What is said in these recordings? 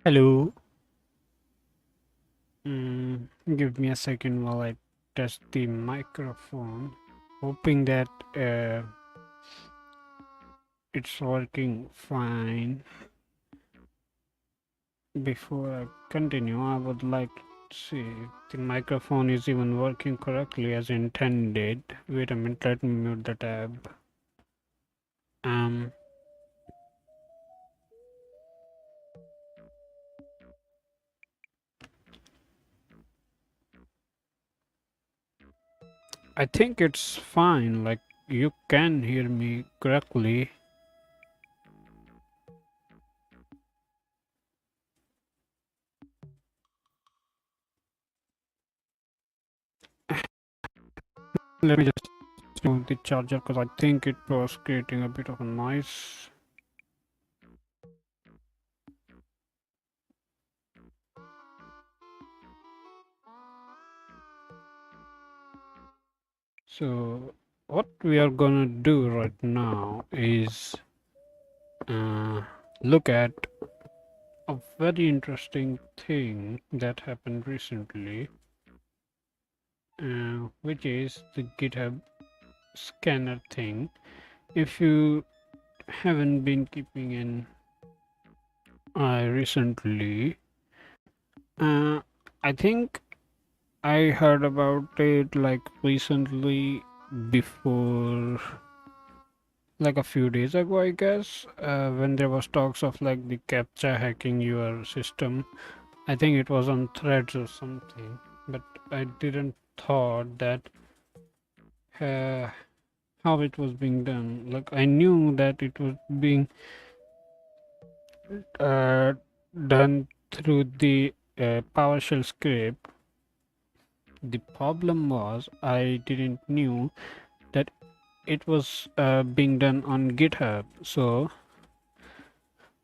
Hello. Give me a second while I test the microphone, hoping that uh, it's working fine. Before I continue, I would like to see if the microphone is even working correctly as intended. Wait a minute, let me mute the tab. Um, I think it's fine. Like you can hear me correctly. Let me just move the charger because I think it was creating a bit of a noise. So what we are gonna do right now is look at a very interesting thing that happened recently, which is the GitHub Scanner thing. If you haven't been keeping an eye recently, I think I heard about it like recently before like a few days ago, I guess, when there was talks of like the captcha hacking your system. I think it was on threads or something, but I didn't thought that uh, how it was being done. Like I knew that it was being uh, done through the PowerShell script. The problem was I didn't knew that it was being done on GitHub. So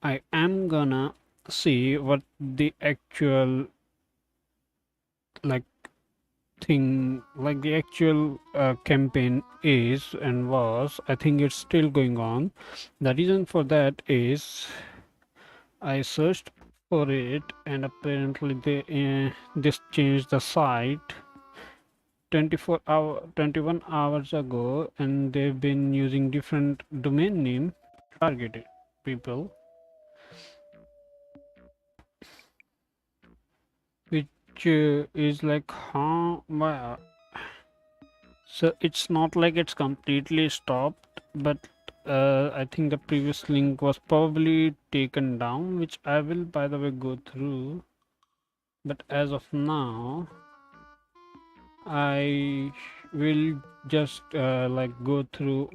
I am gonna see what the actual like thing, like the actual campaign is and was. I think it's still going on. The reason for that is I searched for it, and apparently they this changed the site 21 hours ago, and they've been using different domain name targeted people, which is like, huh? Wow. So it's not like it's completely stopped, but I think the previous link was probably taken down, which I will, by the way, go through. But as of now, I will just like go through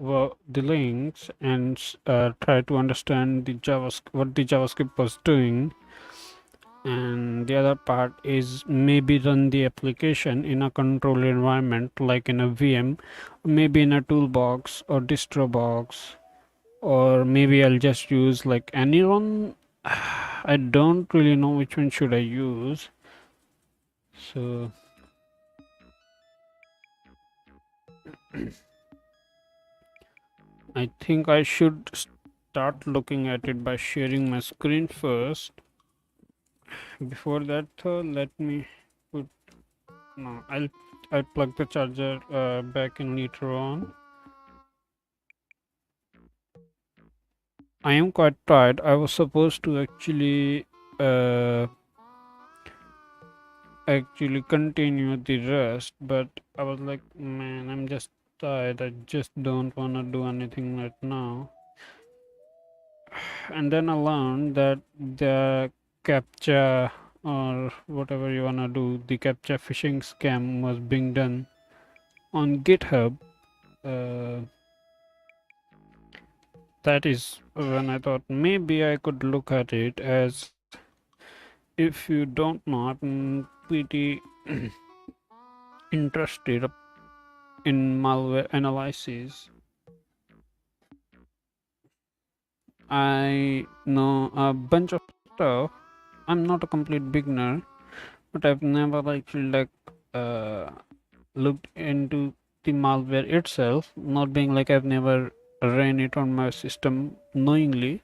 the links and try to understand the JavaScript, what the JavaScript was doing, and the other part is maybe run the application in a controlled environment like in a VM, maybe in a toolbox or distro box, or maybe I'll just use like any one. I don't really know which one should I use. So I think I should start looking at it by sharing my screen first. Before that though, let me put, no, I'll plug the charger back in later on. I am quite tired. I was supposed to actually continue the rest, but I was like, man, I'm just tired. I just don't wanna do anything right now. And then I learned that the captcha or whatever you wanna do, the captcha phishing scam was being done on GitHub. Uh, that is when I thought maybe I could look at it. As if you don't know, I'm pretty interested in malware analysis. I know a bunch of stuff. I'm not a complete beginner, but I've never actually uh, looked into the malware itself. Not being like I've never ran it on my system knowingly.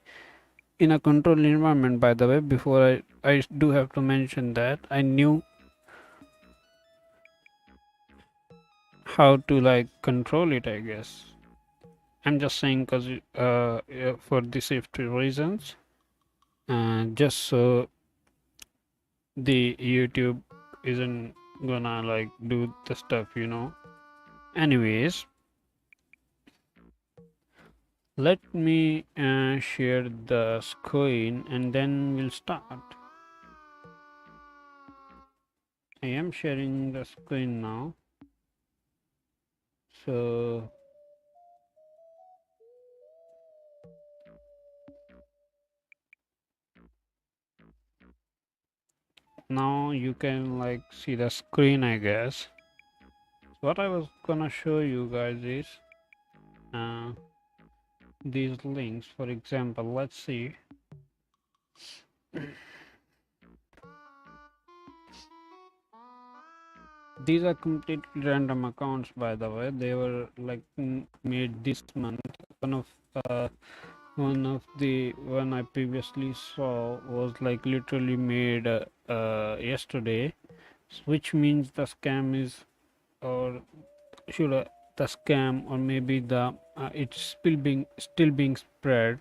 in a controlled environment. By the way, before I do have to mention that I knew how to like control it, I guess. I'm just saying because yeah, for the safety reasons, just so the YouTube isn't gonna like do the stuff, you know. Anyways, let me share the screen and then we'll start. I am sharing the screen now. So now you can like see the screen, I guess. So what I was gonna show you guys is uh, these links. For example, let's see. These are completely random accounts, by the way. They were like made this month. One of uh, one of the one I previously saw was like literally made yesterday, which means the scam is, or should the scam, or maybe the it's still being spread.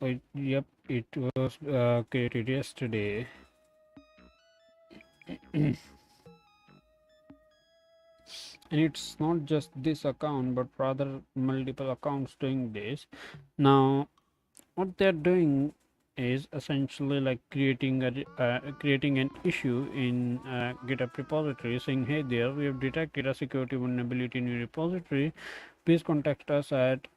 Yep, it was created yesterday. And it's not just this account but rather multiple accounts doing this. Now what they're doing is essentially like creating an issue in GitHub repository saying, hey there, we have detected a security vulnerability in your repository, please contact us at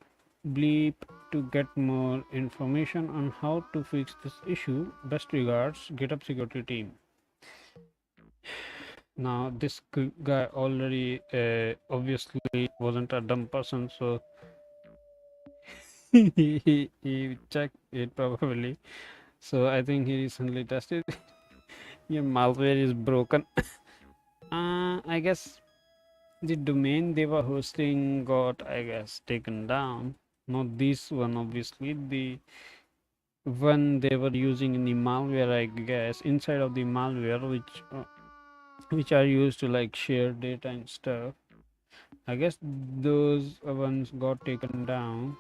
bleep to get more information on how to fix this issue, best regards, GitHub security team. Now this guy already obviously wasn't a dumb person, so he checked it probably. So I think he recently tested. Your malware is broken. I guess the domain they were hosting got, I guess, taken down. Not this one, obviously. The one they were using in the malware, I guess, inside of the malware, which are used to like share data and stuff. I guess those ones got taken down.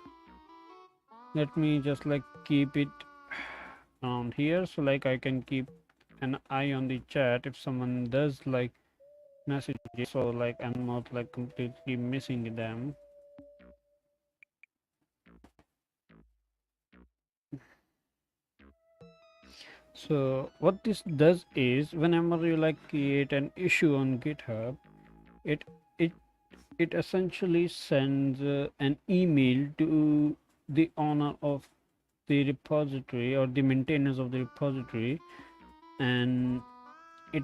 Let me just like keep it around here so like I can keep an eye on the chat if someone does like messages, so like I'm not like completely missing them. So what this does is whenever you like create an issue on GitHub, it it it essentially sends an email to the owner of the repository or the maintainers of the repository, and it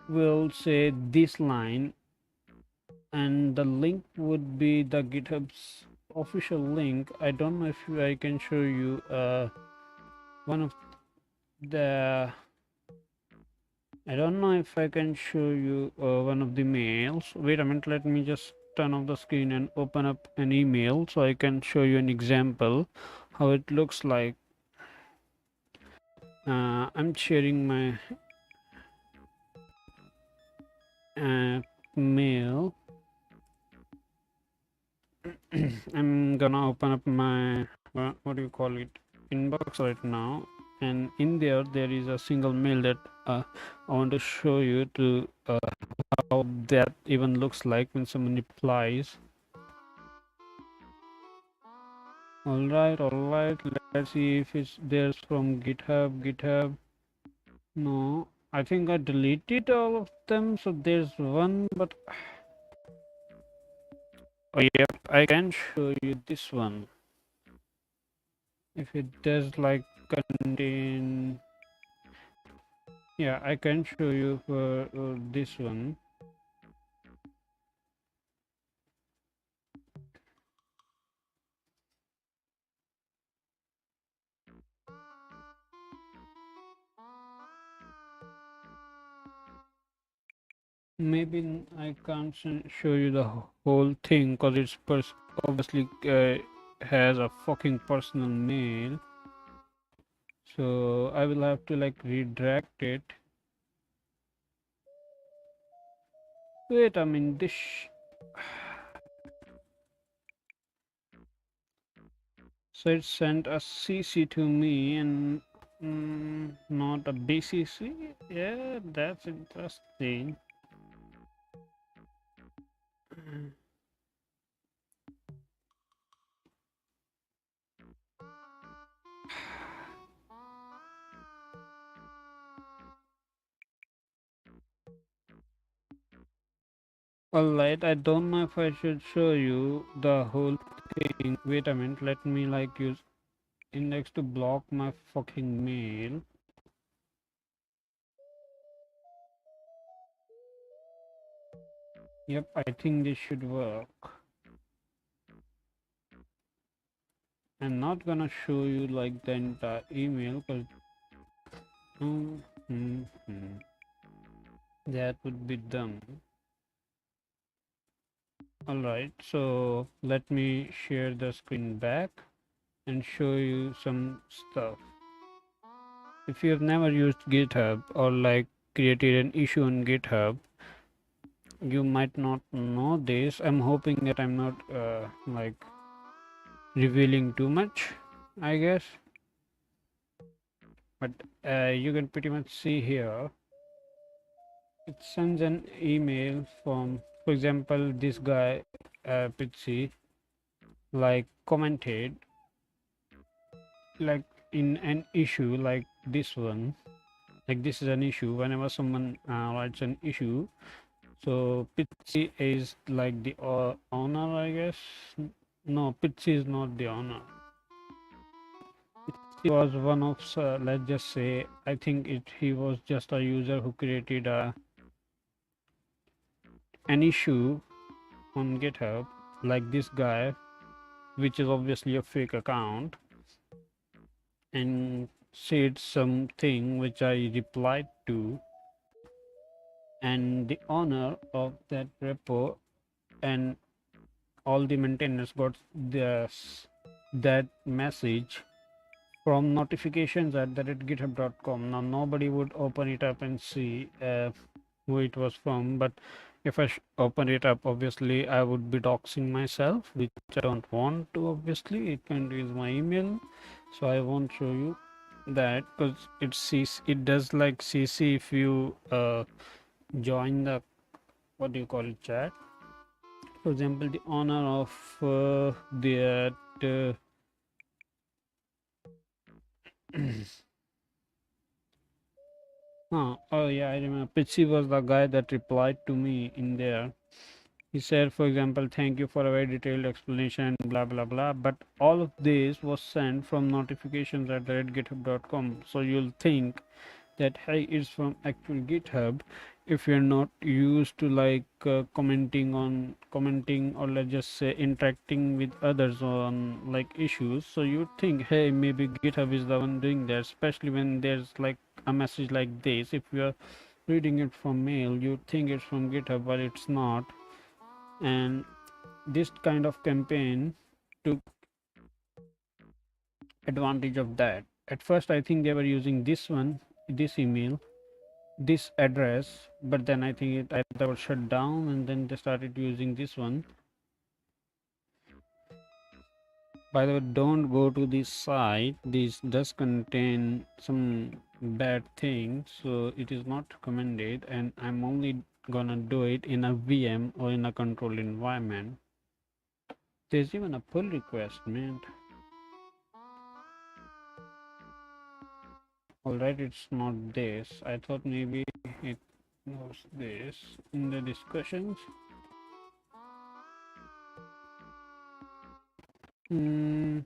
will say this line, and the link would be the GitHub's official link. I don't know if I can show you one of the I don't know if I can show you one of the mails. Wait a minute, let me just turn off the screen and open up an email so I can show you an example how it looks like. I'm sharing my mail. I'm gonna open up my what do you call it, inbox right now, and in there is a single mail that I want to show you to how that even looks like when someone replies. All right, let's see if it's there's from GitHub. No, I think I deleted all of them, so there's one, but oh yep, I can show you this one if it does like contain. Yeah, I can show you for this one. Maybe I can't show you the whole thing because it's obviously has a fucking personal mail. So I will have to like redirect it. Wait, I mean this. So it sent a CC to me and not a BCC. Yeah, that's interesting. Alright, I don't know if I should show you the whole thing. Wait a minute, let me like use index to block my fucking mail. Yep, I think this should work. I'm not gonna show you like the entire email because that would be dumb. Alright, so let me share the screen back and show you some stuff. If you have never used GitHub or like created an issue on GitHub, you might not know this. I'm hoping that I'm not like revealing too much, I guess. But you can pretty much see here. It sends an email from, for example, this guy, Pitsy, like commented like in an issue like this one. Like this is an issue. Whenever someone writes an issue, so Pitsy is like the owner, I guess. No, Pitsy is not the owner. He was one of, let's just say, I think he was just a user who created an issue on GitHub, like this guy, which is obviously a fake account, and said something which I replied to, and the owner of that repo and all the maintainers got this that message from notifications at that at github.com. Now nobody would open it up and see who it was from, but if I open it up, obviously I would be doxing myself, which I don't want to. Obviously it can use my email, so I won't show you that because it does like CC if you join the, what do you call it, chat. For example, the owner of that oh yeah, I remember. Pitchy was the guy that replied to me in there. He said, for example, thank you for a very detailed explanation, blah blah blah. But all of this was sent from notifications at github.com. So you'll think that hey, it's from actual GitHub. If you're not used to like commenting or let's just say interacting with others on like issues, so you think hey, maybe GitHub is the one doing that, especially when there's like a message like this. If you're reading it from mail, you think it's from GitHub, but it's not. And this kind of campaign took advantage of that. At first I think they were using this one, this email, this address, but then I think it either was shut down and then they started using this one. By the way, don't go to this site. This does contain some bad things, so it is not recommended, and I'm only gonna do it in a VM or in a controlled environment. There's even a pull request, man. Alright, it's not this. I thought maybe it was this in the discussions. Hmm.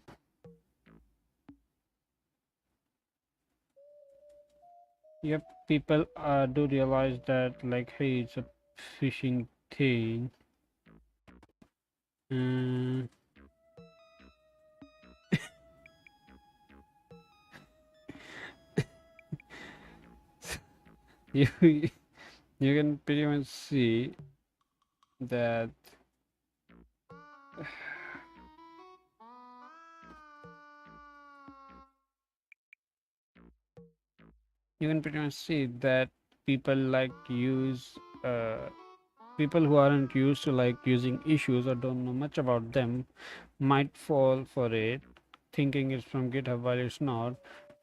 Yep, people do realize that like hey, it's a phishing thing. Mm, you you can pretty much see that you can pretty much see that people like use people who aren't used to like using issues or don't know much about them might fall for it thinking it's from GitHub while it's not.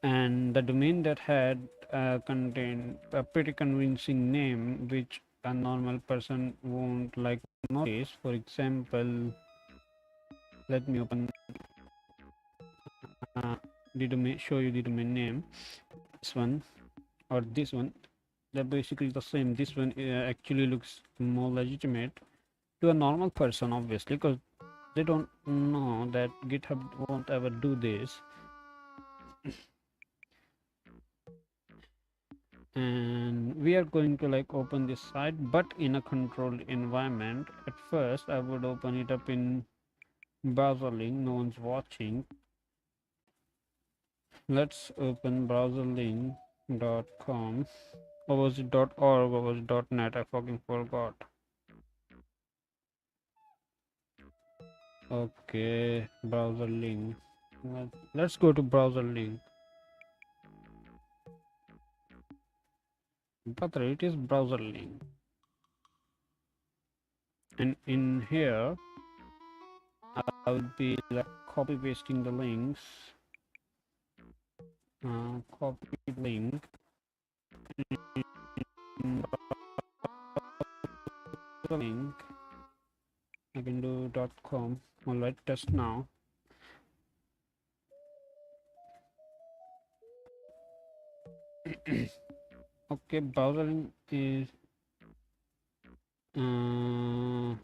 And the domain that had contained a pretty convincing name which a normal person won't like notice. For example, let me open uh, the domain, show you the domain name. This one or this one, they're basically the same. This one actually looks more legitimate to a normal person, obviously, because they don't know that GitHub won't ever do this. And we are going to like open this site but in a controlled environment. At first I would open it up in browser link, no one's watching. Let's open browserlink.com, or was it .org or was it .net, I fucking forgot. Okay, browser link. Let's go to browser link. But it is browser link, and in here I will be like copy pasting the links. Copy link link. I can do .com. All right, test now. Okay, browser link is no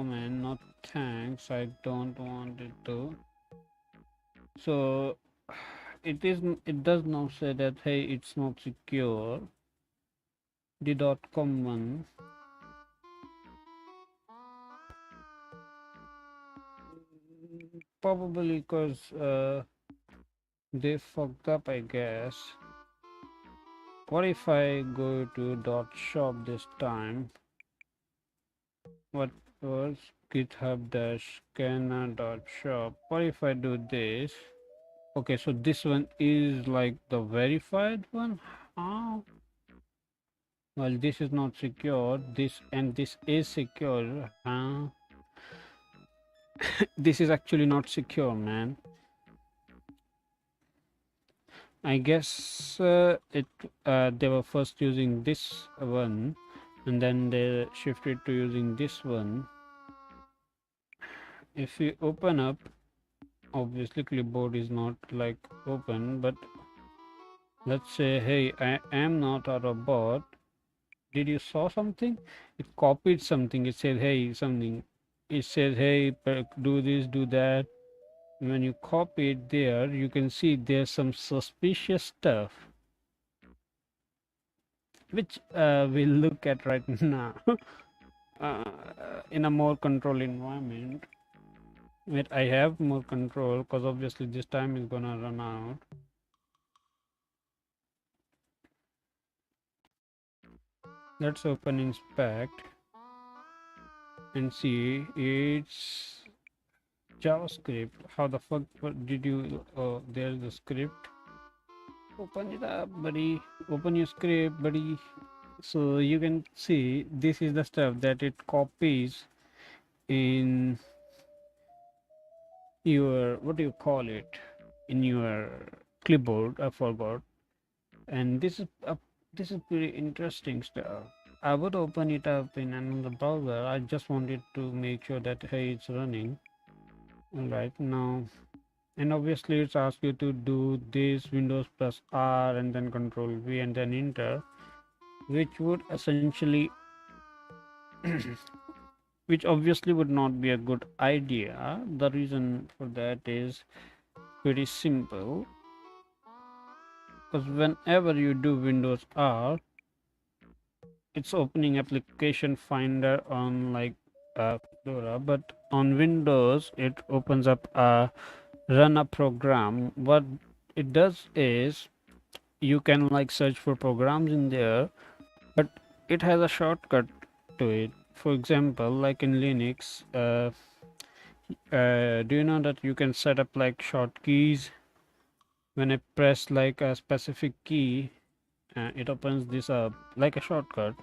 man, not thanks. I don't want it to. So it is. It does not say that hey, it's not secure. The .com one. Probably because they fucked up, I guess. What if I go to .shop this time? What was GitHub-scanner.shop? What if I do this? Okay, so this one is like the verified one. How? Well, this is not secure. This and this is secure. Huh? This is actually not secure, man. I guess they were first using this one, and then they shifted to using this one. If we open up, obviously clipboard is not like open, but let's say, hey, I am not a robot. Did you saw something? It copied something. It said, hey, something. It says, hey, do this, do that. When you copy it there, you can see there's some suspicious stuff, which we'll look at right now uh, in a more controlled environment. Where I have more control, because obviously this time is gonna run out. Let's open inspect and see it's JavaScript. How the fuck did you? Oh, there's the script. Open it up, buddy. Open your script, buddy. So you can see this is the stuff that it copies in your, what do you call it, in your clipboard. I forgot. And this is pretty interesting stuff. I would open it up in another browser. I just wanted to make sure that hey, it's running. All right now, and obviously it's asked you to do this Windows plus R and then Control V and then enter, which would essentially which obviously would not be a good idea. The reason for that is pretty simple, because whenever you do Windows R, it's opening application finder on like Fedora, but on Windows it opens up a run a program. What it does is you can like search for programs in there, but it has a shortcut to it. For example, like in Linux, do you know that you can set up like shortkeys When I press like a specific key, it opens this up like a shortcut.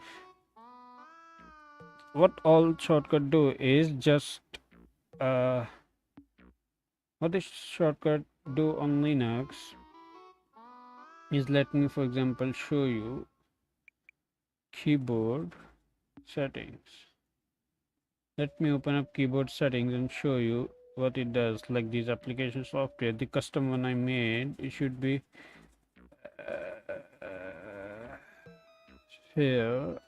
What all shortcut do is just uh, what this shortcut do on Linux is, let me for example show you keyboard settings. Let me open up keyboard settings and show you what it does. Like this application software, the custom one I made, it should be here.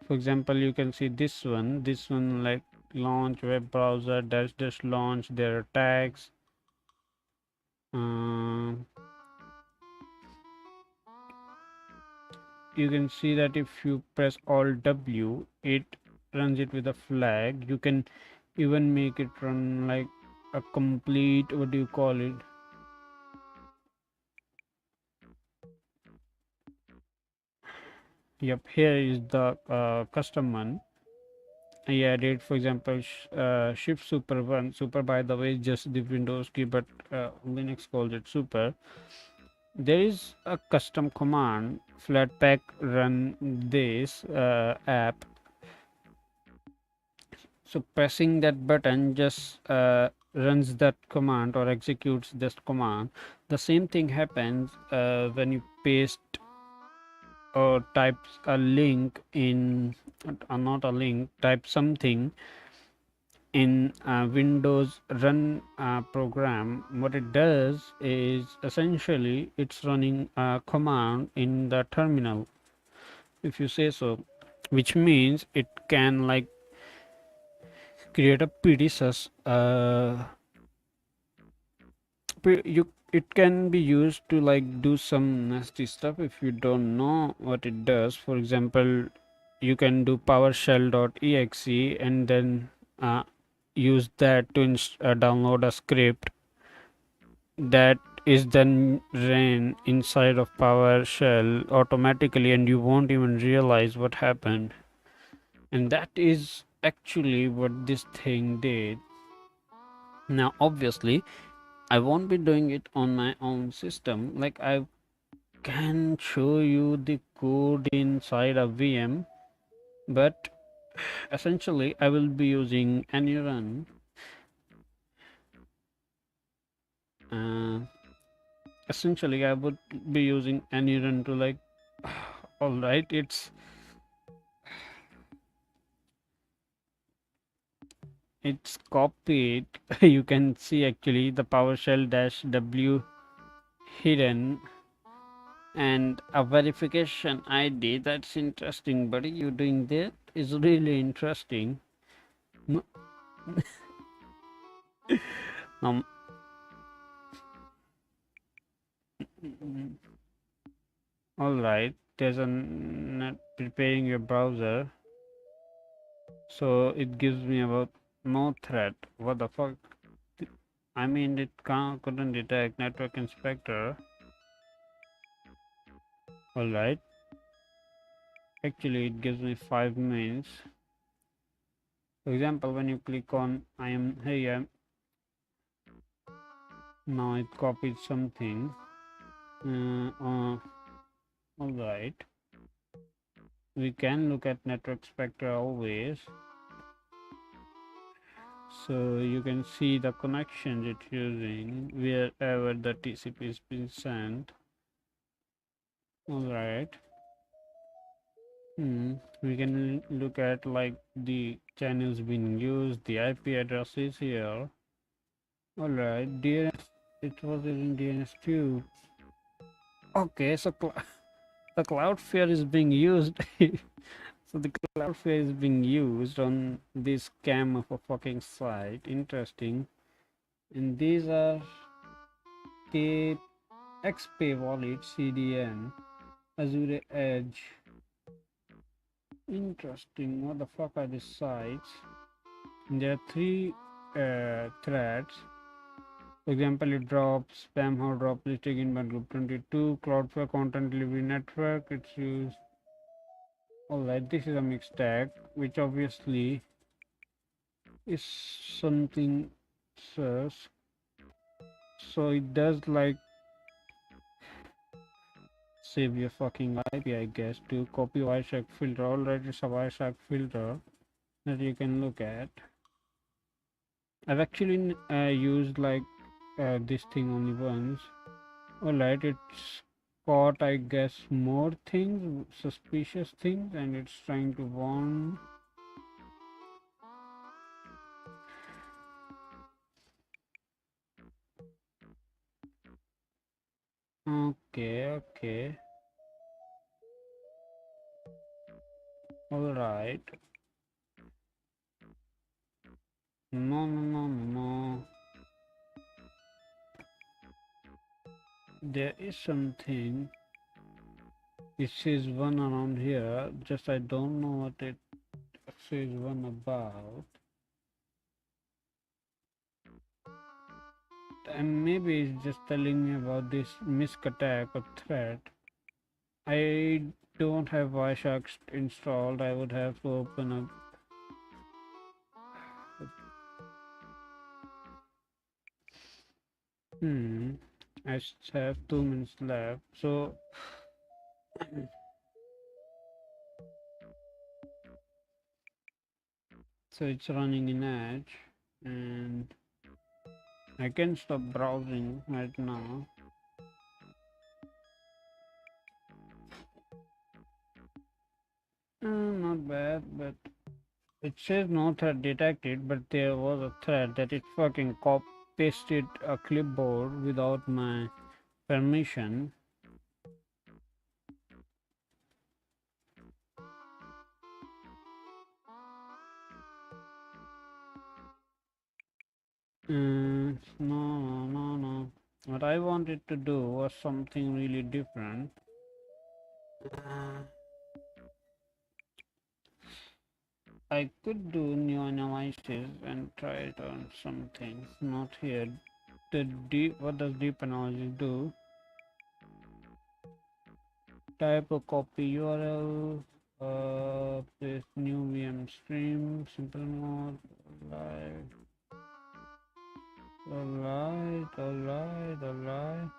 For example, you can see this one like launch web browser dash dash launch. There are tags. Um, you can see that if you press Alt W, it runs it with a flag. You can even make it run like a complete, what do you call it? Yep, here is the custom one. I added, for example, Shift Super 1. Super, by the way, is just the Windows key, but Linux calls it Super. There is a custom command, Flatpak run this app. So pressing that button just runs that command or executes this command. The same thing happens when you paste or types a link in, not a link, type something in Windows run program. What it does is essentially it's running a command in the terminal, if you say so, which means it can like create a PDSS. You, it can be used to like do some nasty stuff if you don't know what it does. For example, you can do PowerShell.exe and then use that to download a script that is then ran inside of PowerShell automatically, and you won't even realize what happened. And that is actually what this thing did. Now, obviously, I won't be doing it on my own system. Like, I can show you the code inside a VM, but essentially, I will be using any run. Uh, Essentially, I would be using any run to like. All right, it's copied. You can see actually the PowerShell dash W hidden and a verification ID. That's interesting, buddy. You doing that is really interesting. Um, all right. There's a preparing your browser, so it gives me about no threat. What the fuck? I mean, it couldn't detect network inspector. All right. Actually, it gives me 5 minutes. For example, when you click on I am here, now it copied something. All right. We can look at network spectra always. So you can see the connections it's using wherever the TCP is being sent. All right. We can look at like the channels being used, the IP address is here. All right, DNS. It was in DNS2. Okay, so the Cloudflare is being used. So the Cloudflare is being used on this scam of a fucking site. Interesting. And these are K XPay Wallet CDN Azure Edge. Interesting. What the fuck are these sites? There are three threads. For example, it drops spam how drop listing in my group 22 Cloudflare content delivery network. It's used. Alright, this is a mixed tag, which obviously is something sus. So it does like save your fucking IP, I guess, to copy Wireshark filter. Alright, it's a Wireshark filter that you can look at. I've actually used like this thing only once. Alright, it's caught, I guess, more things, suspicious things, and it's trying to warn. Okay, okay. Alright. No, no, no, no. There is something. It says one around here. Just I don't know what it says one about. And maybe it's just telling me about this misc attack or threat. I don't have Wireshark installed. I would have to open up. I have 2 minutes left. So it's running in Edge, and I can stop browsing right now. Not bad, but it says no threat detected, but there was a threat that it fucking pasted a clipboard without my permission. No, no, no, no. What I wanted to do was something really different. I could do new analysis and try it on something. Not here. What does deep analysis do? Type a copy URL. This new VM stream. Simple mode. Alright. Alright.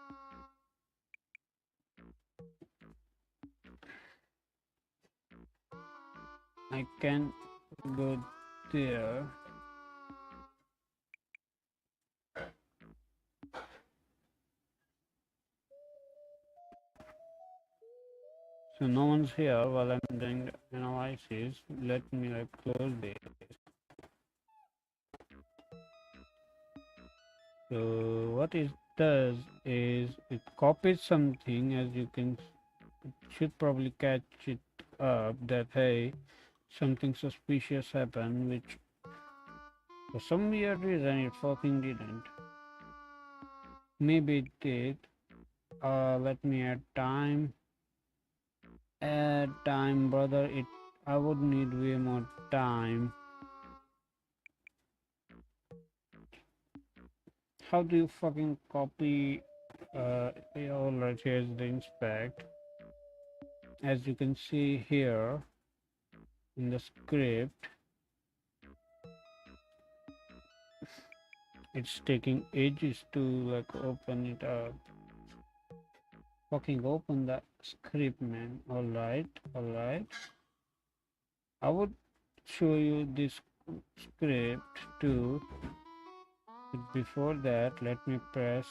I can go there. So no one's here while I'm doing the analysis. Let me like close this. So what it does is it copies something, as you can it should probably catch it up that hey, something suspicious happened, which for some weird reason it fucking didn't. Maybe it did. Let me add time. Add time, brother. I would need way more time. How do you fucking copy? Alright, here's the inspect. As you can see here in the script, it's taking ages to like open it up. Fucking open the script, man. Alright. I would show you this script too. But before that, let me press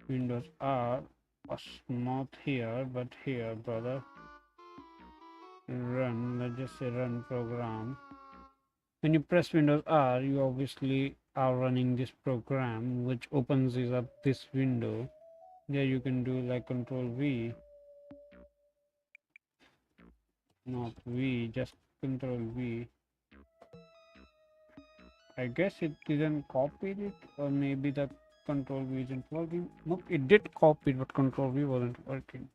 Windows R. Not here, but here, brother. Run. Let's just say run program. When you press Windows R, you obviously are running this program, which opens up this window. There you can do like Control V, not V, just Control V. I guess it didn't copy it, or maybe the Control V isn't working. Nope, it did copy it, but Control V wasn't working.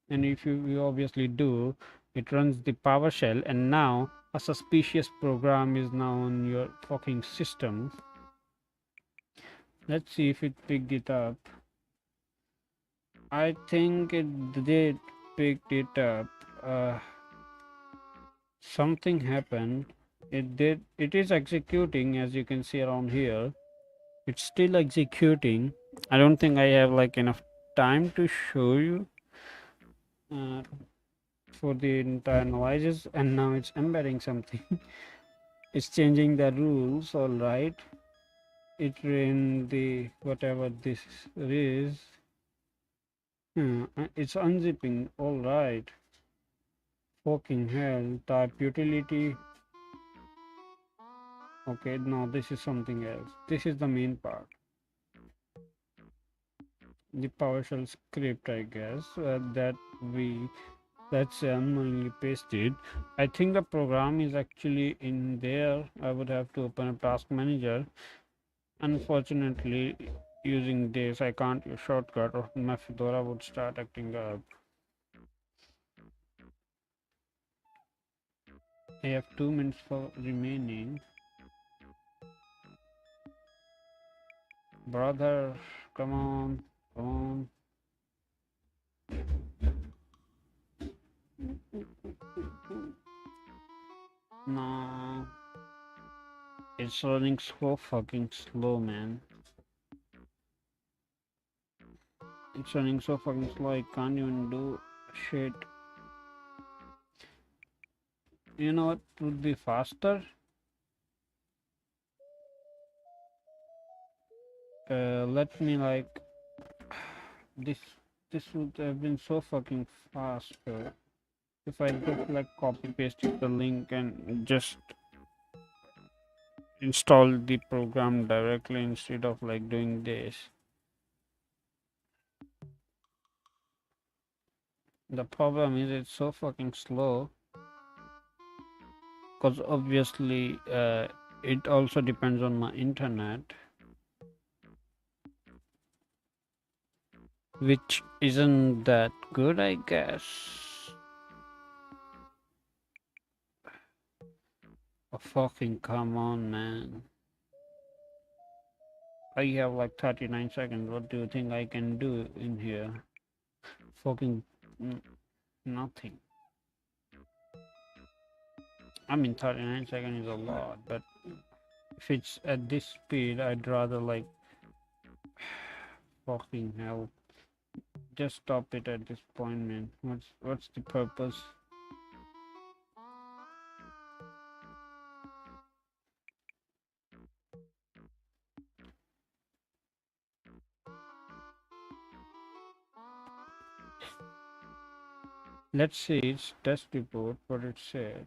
And if you obviously do, it runs the PowerShell, and now a suspicious program is now on your fucking system. Let's see if it picked it up. I think it did picked it up. Something happened. It is executing, as you can see around here. It's still executing. I don't think I have like enough time to show you uh, for the entire noises, and now it's embedding something. It's changing the rules, all right. It ran the whatever this is. It's unzipping, all right. Fucking hell, type utility. Okay, no, this is something else. This is the main part. The PowerShell script, I guess, that's manually pasted. I think the program is actually in there. I would have to open a task manager. Unfortunately, using this, I can't use shortcut or my Fedora would start acting up. I have 2 minutes for remaining. Brother, come on, come on. No, it's running so fucking slow, man. It's running so fucking slow, I can't even do shit. You know what would be faster? Let me like this. This would have been so fucking faster if I just like copy pasted the link and just install the program directly instead of like doing this. The problem is it's so fucking slow because obviously it also depends on my internet, which isn't that good, I guess. Oh, fucking come on, man. I have like 39 seconds. What do you think I can do in here? Fucking nothing. I mean, 39 seconds is a lot, but if it's at this speed, I'd rather like fucking hell. Just stop it at this point, man. What's the purpose? Let's see its test report, what it said.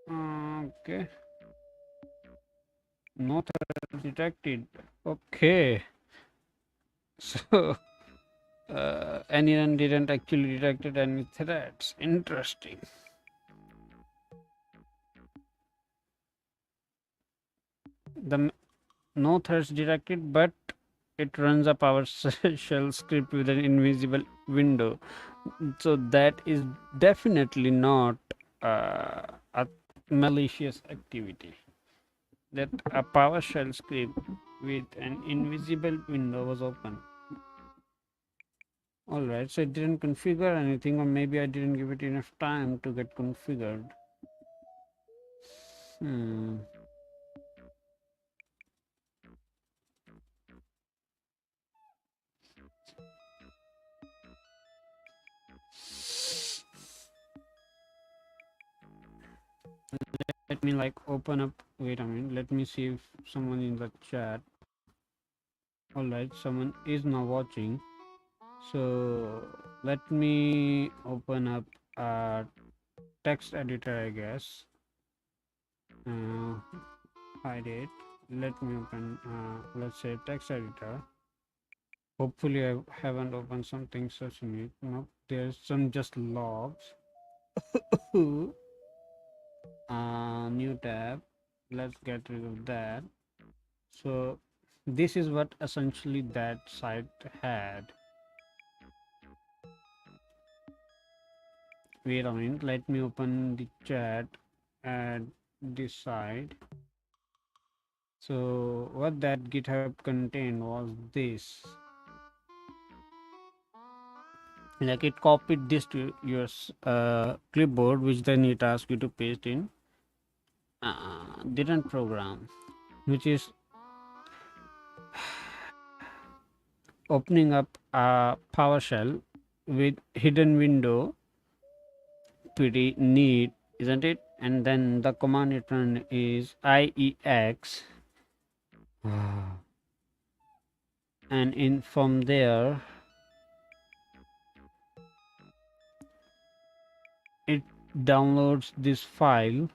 Okay. No threat detected. Okay. So anyone didn't actually detected any threats. Interesting. The no threats detected, but it runs a PowerShell script with an invisible window. So that is definitely not a malicious activity. That a PowerShell script with an invisible window was open. Alright, so it didn't configure anything, or maybe I didn't give it enough time to get configured. Hmm. Let me like open up. Wait a minute. Let me see if someone in the chat. Alright, someone is now watching. So let me open up a text editor, I guess. Hide it. Let me open, let's say, text editor. Hopefully, I haven't opened something such in it. Nope, there's some just logs. New tab. Let's get rid of that. So, this is what essentially that site had. Wait a minute, let me open the chat at this side. So what that GitHub contained was this. Like it copied this to your clipboard, which then it asks you to paste in. didn't program, which is opening up a PowerShell with hidden window. Pretty neat, isn't it? And then the command it run is IEX, and in from there it downloads this file,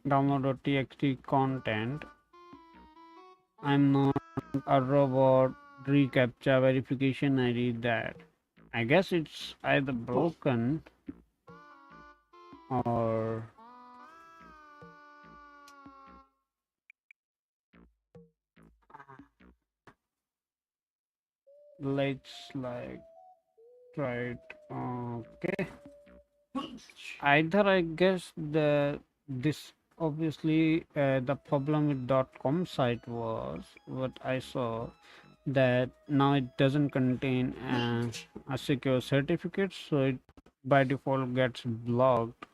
download.txt content. I'm not a robot, reCAPTCHA verification ID. That I guess it's either broken or let's like try it. Okay, either I guess the this obviously the problem with .com site was what I saw, that now it doesn't contain a secure certificate, so it by default gets blocked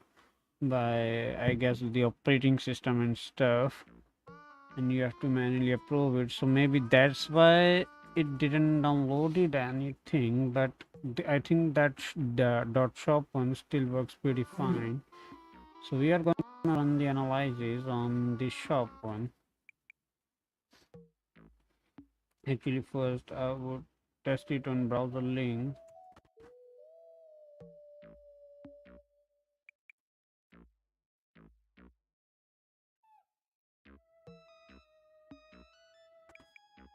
by I guess the operating system and stuff, and you have to manually approve it. So maybe that's why it didn't download it anything. But I think that the .shop one still works pretty fine. So we are going to run the analysis on the shop one. Actually, first I would test it on browser link.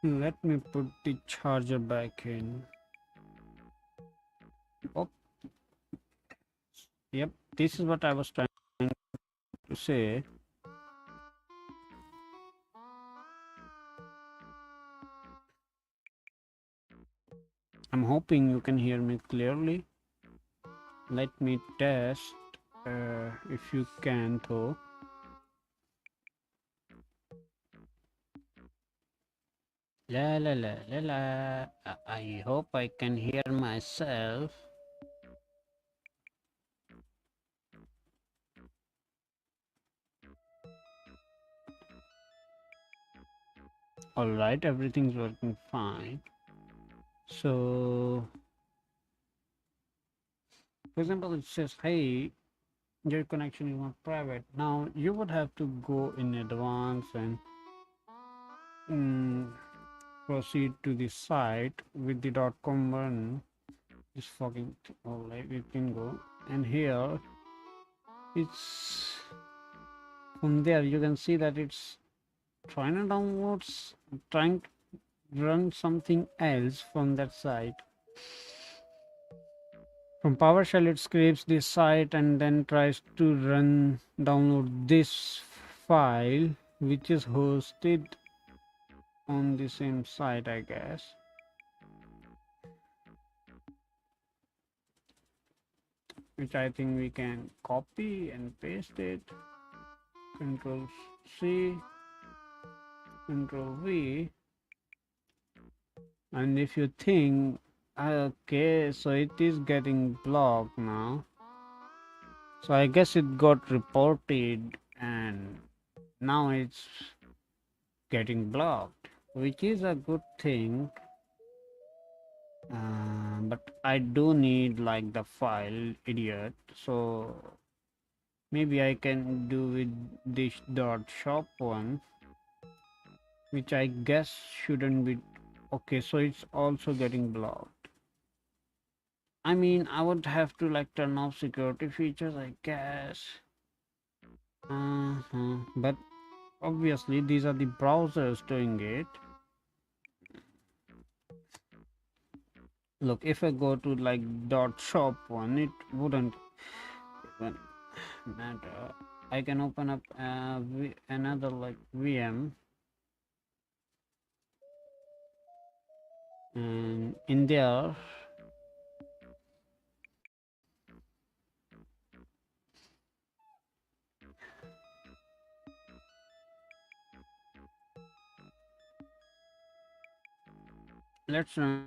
Let me put the charger back in. Oh, yep, this is what I was trying to say. I'm hoping you can hear me clearly. Let me test if you can though. La la la la la. I hope I can hear myself. Alright, everything's working fine. So, for example, it says, hey, your connection is not private. Now, you would have to go in advance and mm, proceed to the site with the .com one. This fucking alright, we can go. And here, it's from there you can see that it's trying to download, trying to run something else from that site. From PowerShell, it scrapes this site and then tries to download this file, which is hosted on the same site, I guess. Which I think we can copy and paste it. Control C, Control V. And if you think, okay, so it is getting blocked now. So I guess it got reported and now it's getting blocked, which is a good thing. But I do need like the file, idiot. So maybe I can do with this .shop one, which I guess shouldn't be. Okay, so it's also getting blocked. I mean, I would have to like turn off security features, I guess. But obviously these are the browsers doing it. Look, if I go to like .shop one, it wouldn't even matter. I can open up another like VM, and in there let's run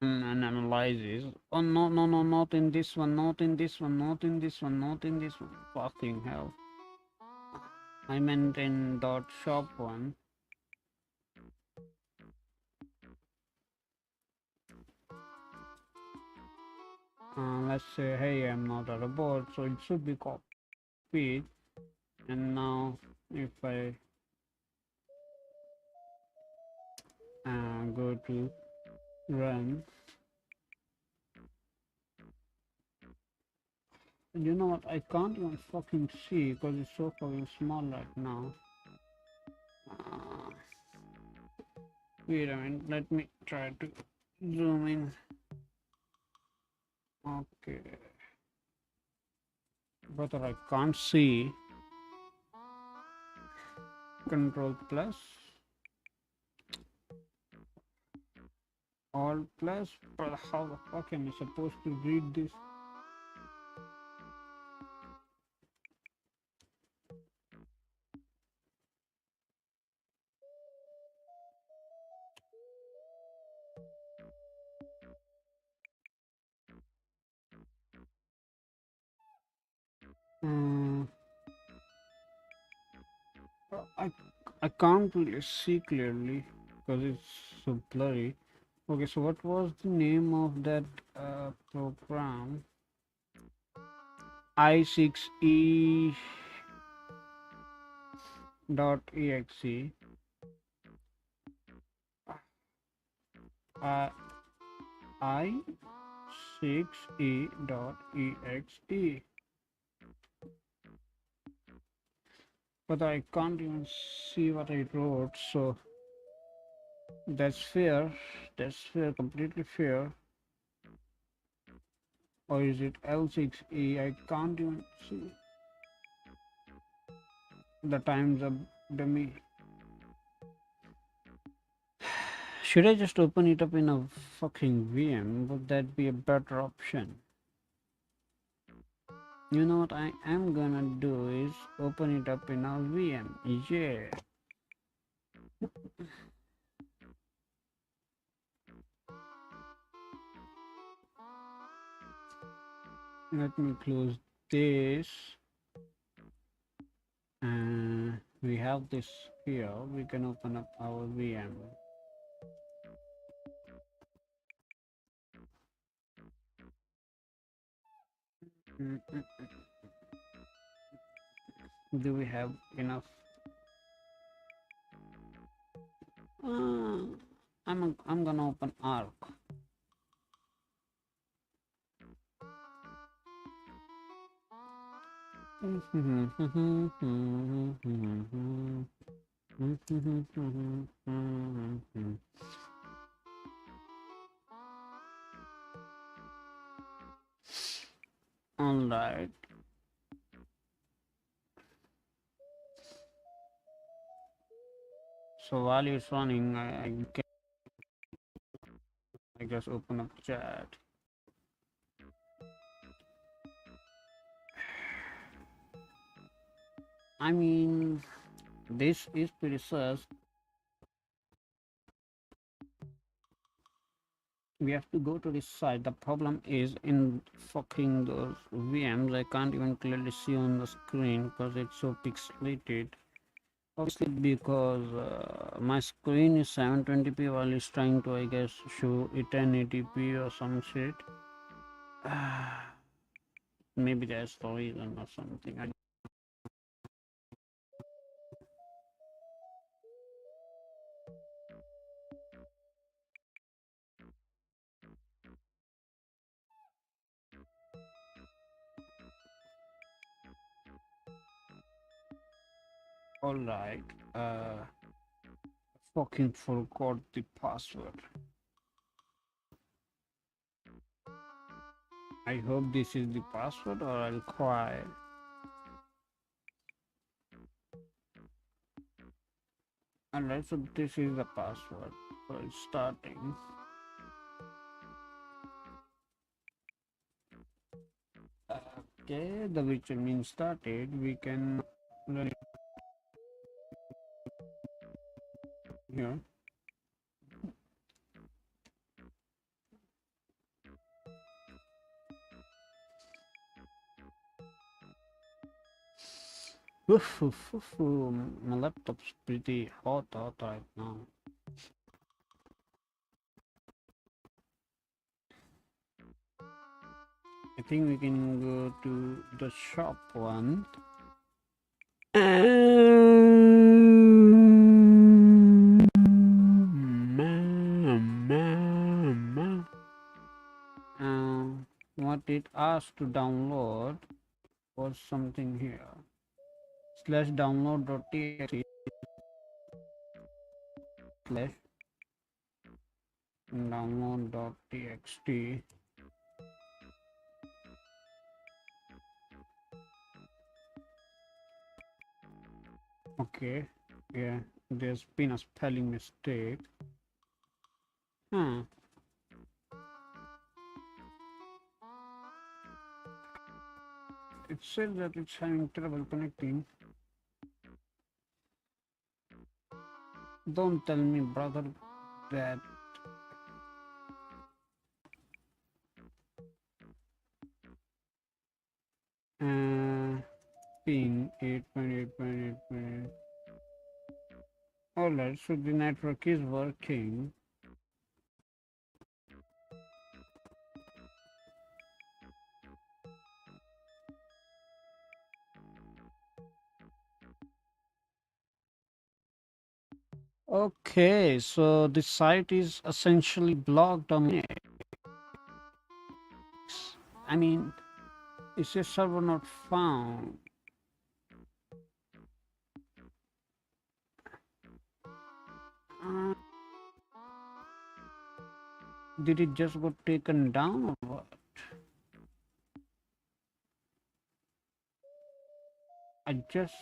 and analyzes. Oh no, no, no, not in this one, not in this one, not in this one, not in this one. Fucking hell. I meant in dot shop one. Let's say, hey, I'm not a robot, so it should be copied. And now, if I go to run, you know what? I can't even fucking see because it's so fucking small right now. Uh, Wait a minute, let me try to zoom in. Okay, but I can't see. Control plus, Alt plus, but how the fuck am I supposed to read this? Uh, I I can't really see clearly because it's so blurry. Okay, so what was the name of that program? i6e dot exe. Uh, i6e dot exe. But I can't even see what I wrote, so that's fair. That's fair, completely fair. Or is it L6E? I can't even see. The time's up, dummy. Should I just open it up in a fucking VM? Would that be a better option? You know what I am gonna do is open it up in a VM. Yeah. Let me close this. And we have this here. We can open up our VM. Do we have enough? Uh, I'm gonna open Arc. All right. So while it's running, I just open up chat. I mean, this is pretty sus. We have to go to this site. The problem is in fucking those VMs, I can't even clearly see on the screen because it's so pixelated. Obviously, because my screen is 720p while it's trying to, I guess, show it 1080p or some shit. Maybe that's the reason or something. Alright, fucking forgot the password. I hope this is the password or I'll cry. Alright, so this is the password. So it's starting. Okay, the virtual means started. We can run it here. Oof, oof, oof, my laptop's pretty hot right now. I think we can go to the shop one. What it asked to download was something here. Slash download.txt slash download.txt. Okay, yeah, there's been a spelling mistake. Huh. It says that it's having trouble connecting. Don't tell me, brother, that ping 8.8.8.8. Alright, so the network is working. Okay, so the site is essentially blocked on Linux. I mean, it's a server not found. Uh, did it just got taken down or what? I just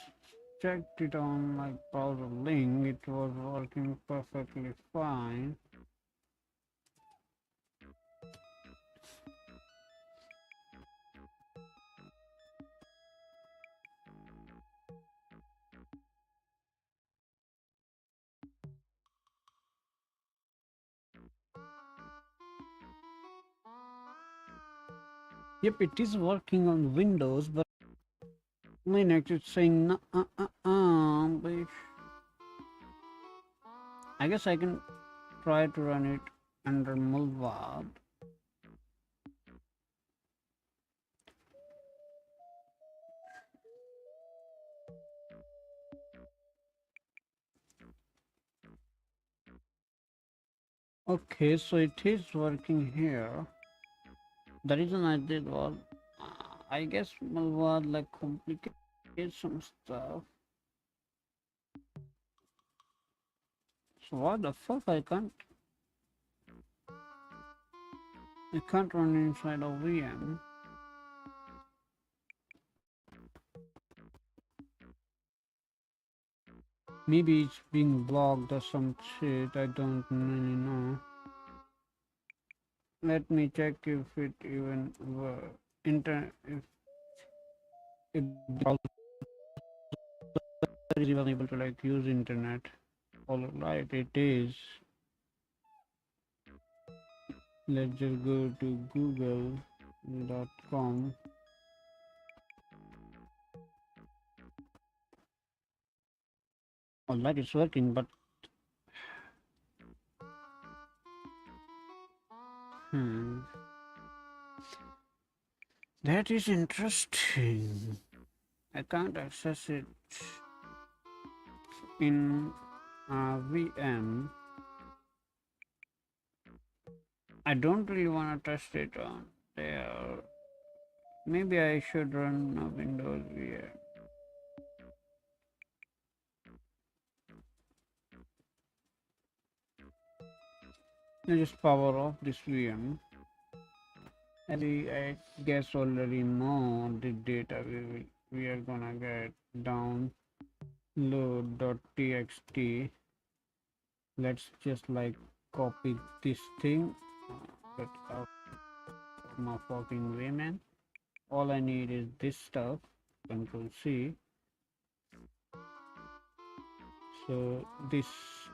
checked it on my browser link. It was working perfectly fine. Yep, it is working on Windows, but Linux is saying but I guess I can try to run it under Mulvad. Okay, so it is working here. The reason I did was, I guess Mulvad like complicated some stuff. So what the fuck? I can't run inside a VM. Maybe it's being blocked or some shit. I don't really know. Let me check if it even works. If the browser is even able to like use internet. All right, it is. Let's just go to google.com. All right, it's working, but that is interesting. I can't access it in VM. I don't really want to test it on there. Maybe I should run a Windows VM. I just power off this VM. I guess already know the data we are gonna get download.txt. Let's just like copy this thing. Get out of my fucking way, man. All I need is this stuff. Control C. So this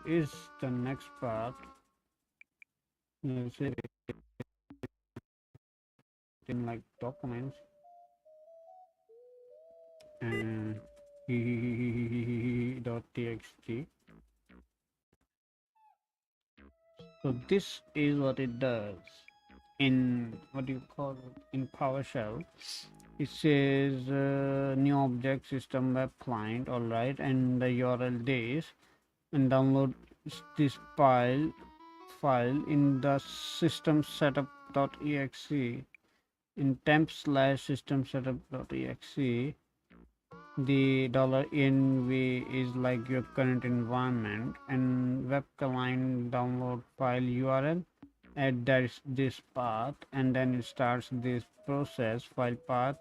is the next part. Let's say in like documents and .txt. So this is what it does in what do you call it in PowerShell. It says new object system web client, all right, and the URL this, and download this file in the system setup.exe in temp slash system setup.exe. The $env is like your current environment, and web client download file URL at this path, and then it starts this process file path,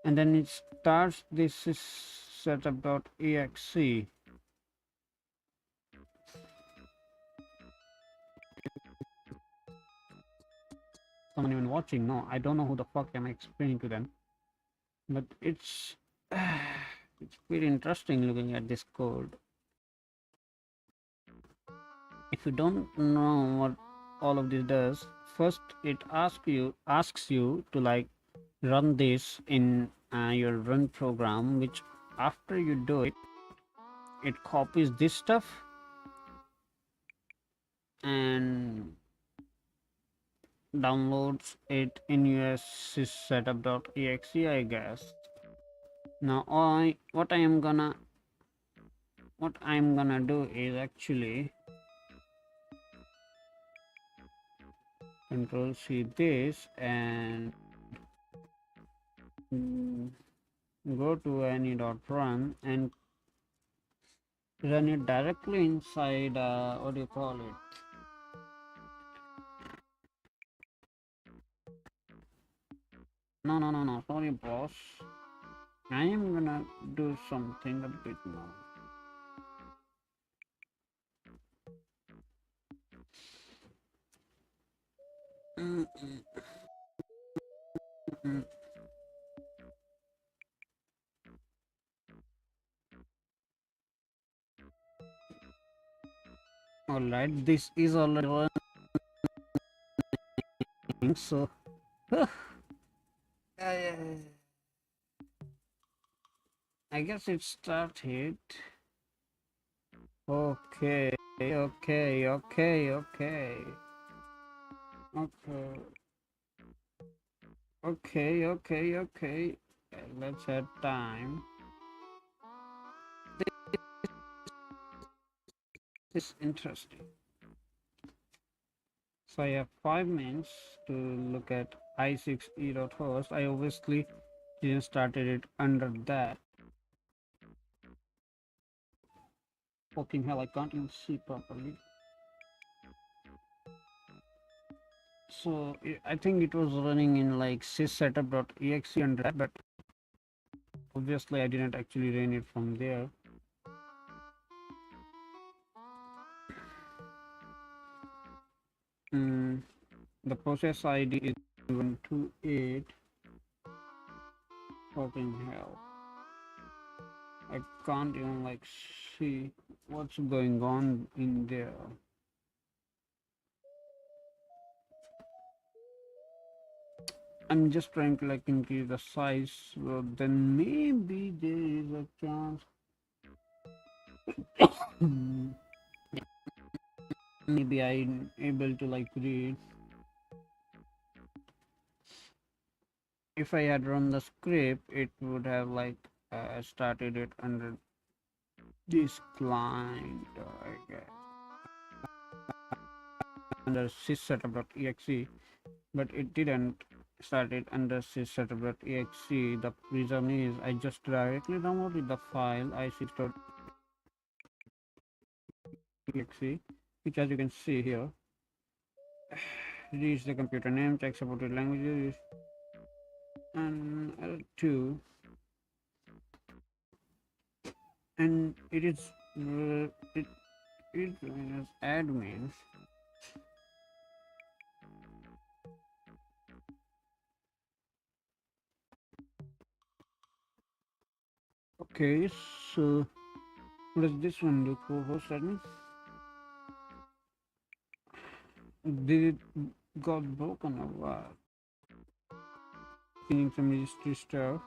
and then it starts this setup.exe. Someone even watching? No, I don't know who the fuck am I explaining to them, but it's it's pretty interesting looking at this code. If you don't know what all of this does, first it asks you to like run this in your run program, which after you do it, it copies this stuff and downloads it in your syssetup.exe, I guess. Now what I'm gonna do is actually control C this and go to any.run and run it directly inside what do you call it, no, sorry boss, I am gonna do something a bit more. Mm, mm, mm. All right, this is already running, so I guess it started. Okay, okay, okay, okay, okay, okay. Let's add time. This is interesting. So I have 5 minutes to look at i6e.host. I obviously didn't started it under that. Fucking hell, I can't even see properly. So I think it was running in like syssetup.exe under that, but obviously I didn't actually run it from there. The process ID is 128. Fucking hell. I can't even like see what's going on in there. I'm just trying to like increase the size, so then maybe there is a chance. Maybe I'm able to like read. If I had run the script, it would have like started it under this client, I guess, under syssetup.exe, but it didn't start it under syssetup.exe. The reason is I just directly downloaded the file i6.exe, which as you can see here, reads the computer name, check supported languages, and L2, and it is it is as admin. Okay, so what does this one do? Co-host admin? Did it got broken or what? Cleaning some registry stuff.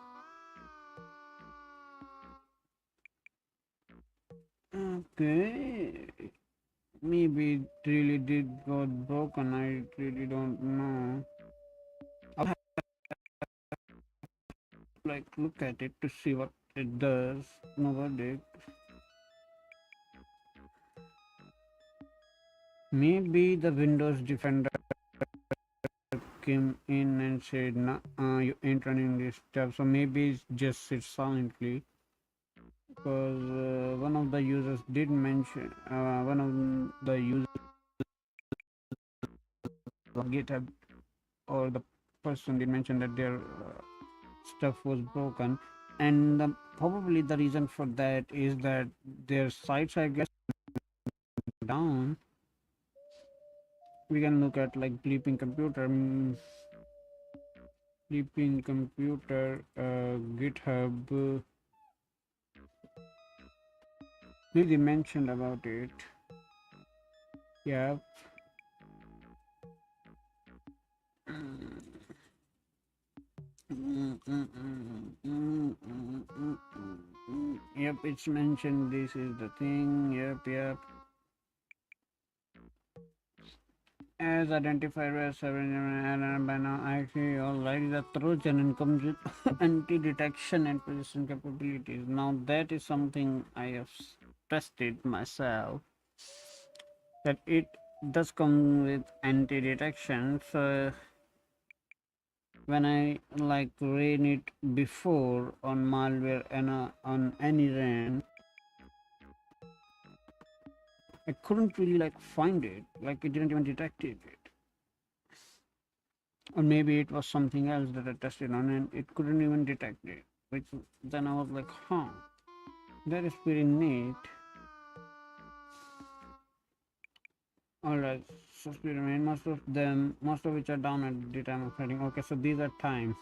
Okay, maybe it really did got broken. I really don't know. I'll have to like look at it to see what it does. No verdict. Maybe the Windows Defender came in and said, nah, you ain't running this stuff. So maybe it just sits silently. Because one of the users did mention, one of the users on GitHub, or the person did mention that their stuff was broken, and probably the reason for that is that their sites, I guess, down. We can look at like bleeping computer, bleeping computer, GitHub. Maybe they mentioned about it. Yeah. Yep, it's mentioned. This is the thing. Yep, yep. As identified as seven by now, actually, alright, the Trojan and comes with anti-detection and persistent capabilities. Now that is something I have tested myself. That it does come with anti-detection. So when I like ran it before on malware and on any RAM, I couldn't really like find it. Like it didn't even detect it. Or maybe it was something else that I tested on and it couldn't even detect it. Which then I was like, huh, that is pretty neat. Alright, so remain most of which are down at the time of writing. Okay, so these are times.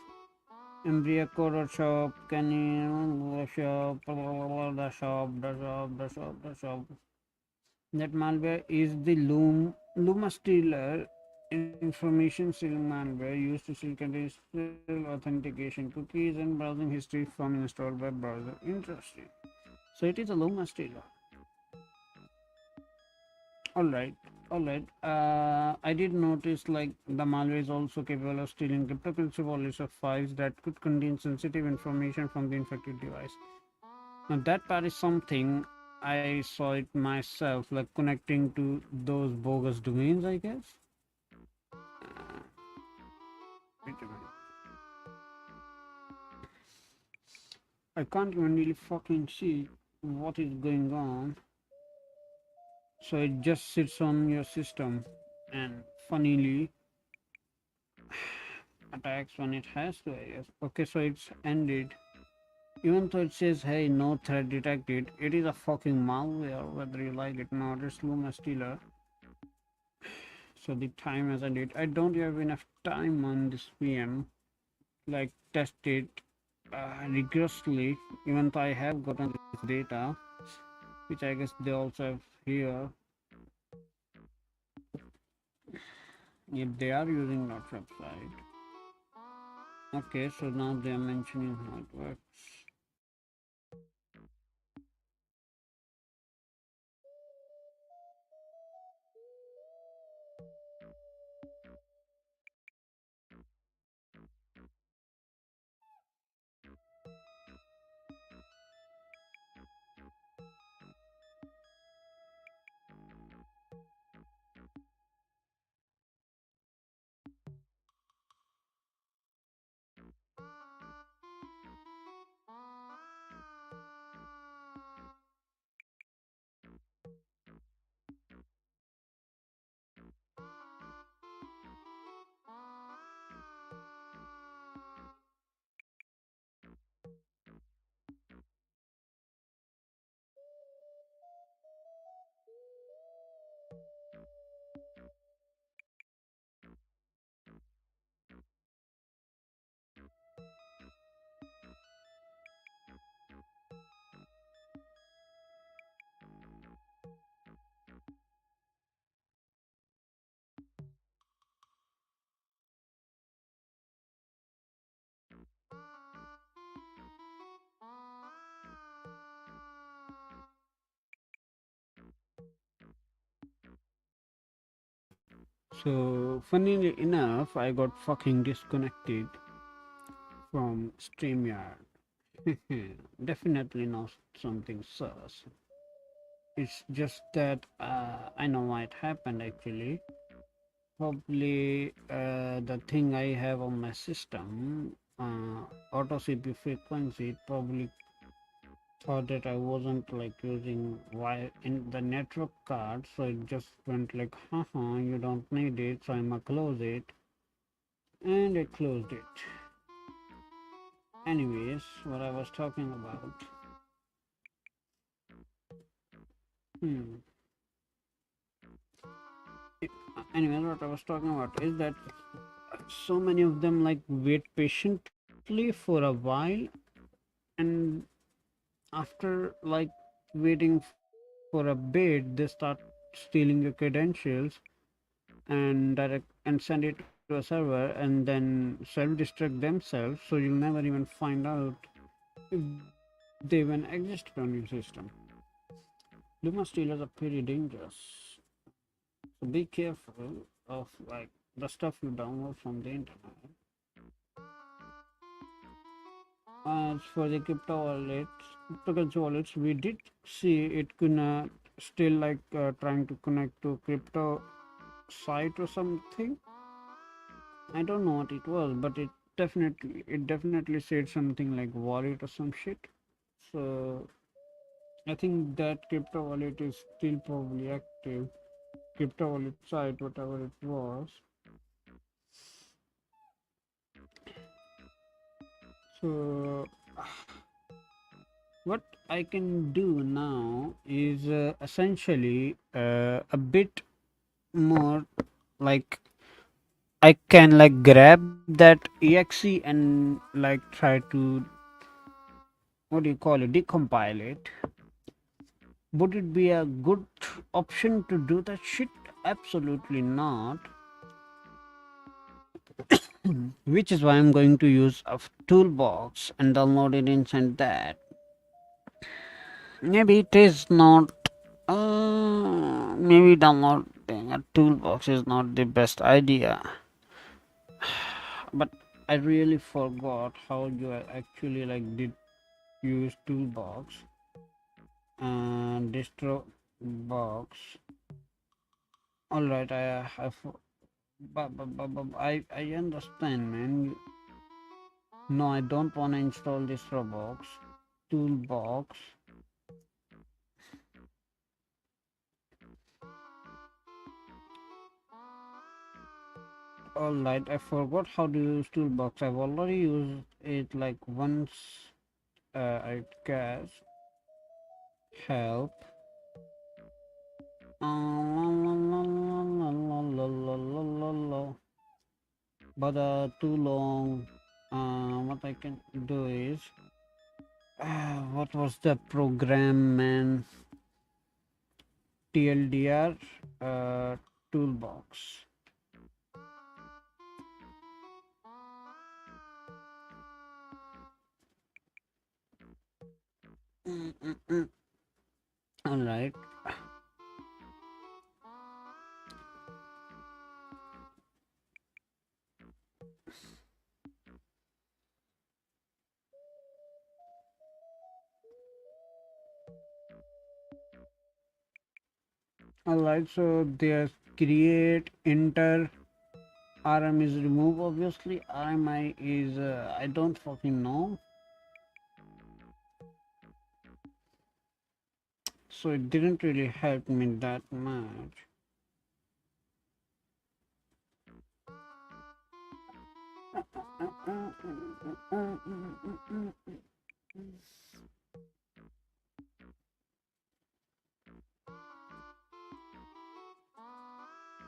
Embryo Coder shop, can you shop, the shop, the shop, the shop, the shop. That malware is the Luma stealer information stealing malware used to steal conditional authentication cookies and browsing history from installed web browser. Interesting. So it is a Luma stealer. Alright, alright. I did notice like the malware is also capable of stealing cryptocurrency wallets of files that could contain sensitive information from the infected device. Now that part is something I saw it myself, like connecting to those bogus domains, I guess. Wait a minute. I can't even really fucking see what is going on. So it just sits on your system and funnily attacks when it has to, I guess. Okay, so it's ended. Even though it says, hey, no threat detected, it is a fucking malware, whether you like it or not. It's Luma Stealer. So the time has ended. I don't have enough time on this VM, like test it rigorously, even though I have gotten this data, which I guess they also have here. If they are using lots website. Okay, so now they are mentioning how it works. So, funnily enough, I got fucking disconnected from StreamYard. Definitely not something sus. It's just that I know why it happened actually. Probably the thing I have on my system, auto CPU frequency, probably thought that I wasn't like using wire in the network card, so it just went like, haha, you don't need it, so I'ma close it, and it closed it. Anyways, what I was talking about. Hmm. Anyways, what I was talking about is that so many of them like wait patiently for a while, and after like waiting for a bit, they start stealing your credentials and send it to a server and then self-destruct themselves, so you'll never even find out if they even existed on your system. Luma stealers are pretty dangerous, so be careful of like the stuff you download from the internet. As for the cryptocurrency wallets, we did see it could still like trying to connect to crypto site or something. I don't know what it was, but it definitely said something like wallet or some shit. So I think that crypto wallet is still probably active. Crypto wallet site, whatever it was. So what I can do now is essentially a bit more like I can like grab that exe and like try to, what do you call it, decompile it. Would it be a good option to do that shit? Absolutely not. Which is why I'm going to use a toolbox and download it inside that. Maybe it is not. Maybe downloading a toolbox is not the best idea. But I really forgot how you actually like did use toolbox and distro box. All right, I understand, man. No, I don't want to install this Roblox toolbox. All right, I forgot how to use toolbox. I've already used it like once. I guess help. But too long. What I can do is, what was the program, man? TLDR toolbox. All right. All right. So there's create, enter, RM is remove. Obviously, RMI is I don't fucking know. So it didn't really help me that much.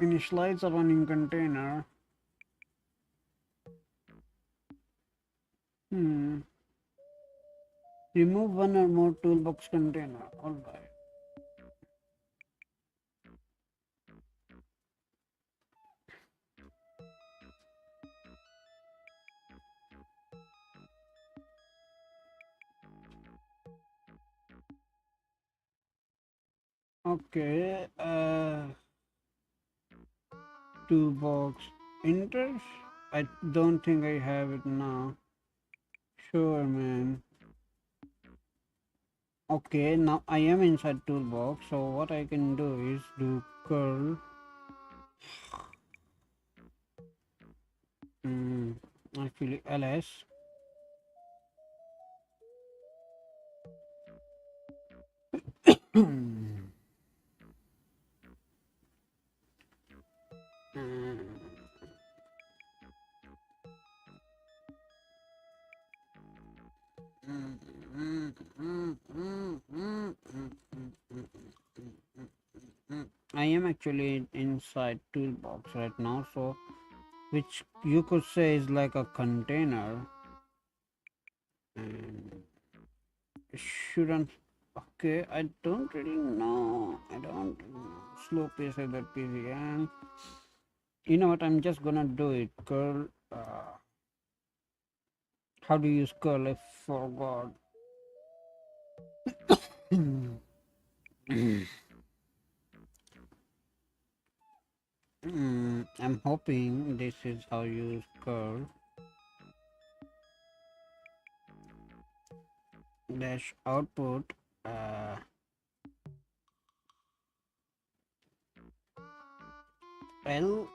Initialize a running container. Hmm. Remove one or more toolbox container. Alright. Okay. Toolbox enters. I don't think I have it now. Sure, man. Okay, now I am inside toolbox. So what I can do is do curl. Actually, ls. I am actually inside toolbox right now, so which you could say is like a container, and it shouldn't. Okay, I don't really know. I don't know. Slow pace at that PC, and you know what? I'm just gonna do it. Curl. How do you use curl? I forgot. I'm hoping this is how you use curl. Dash output. L6e.exe.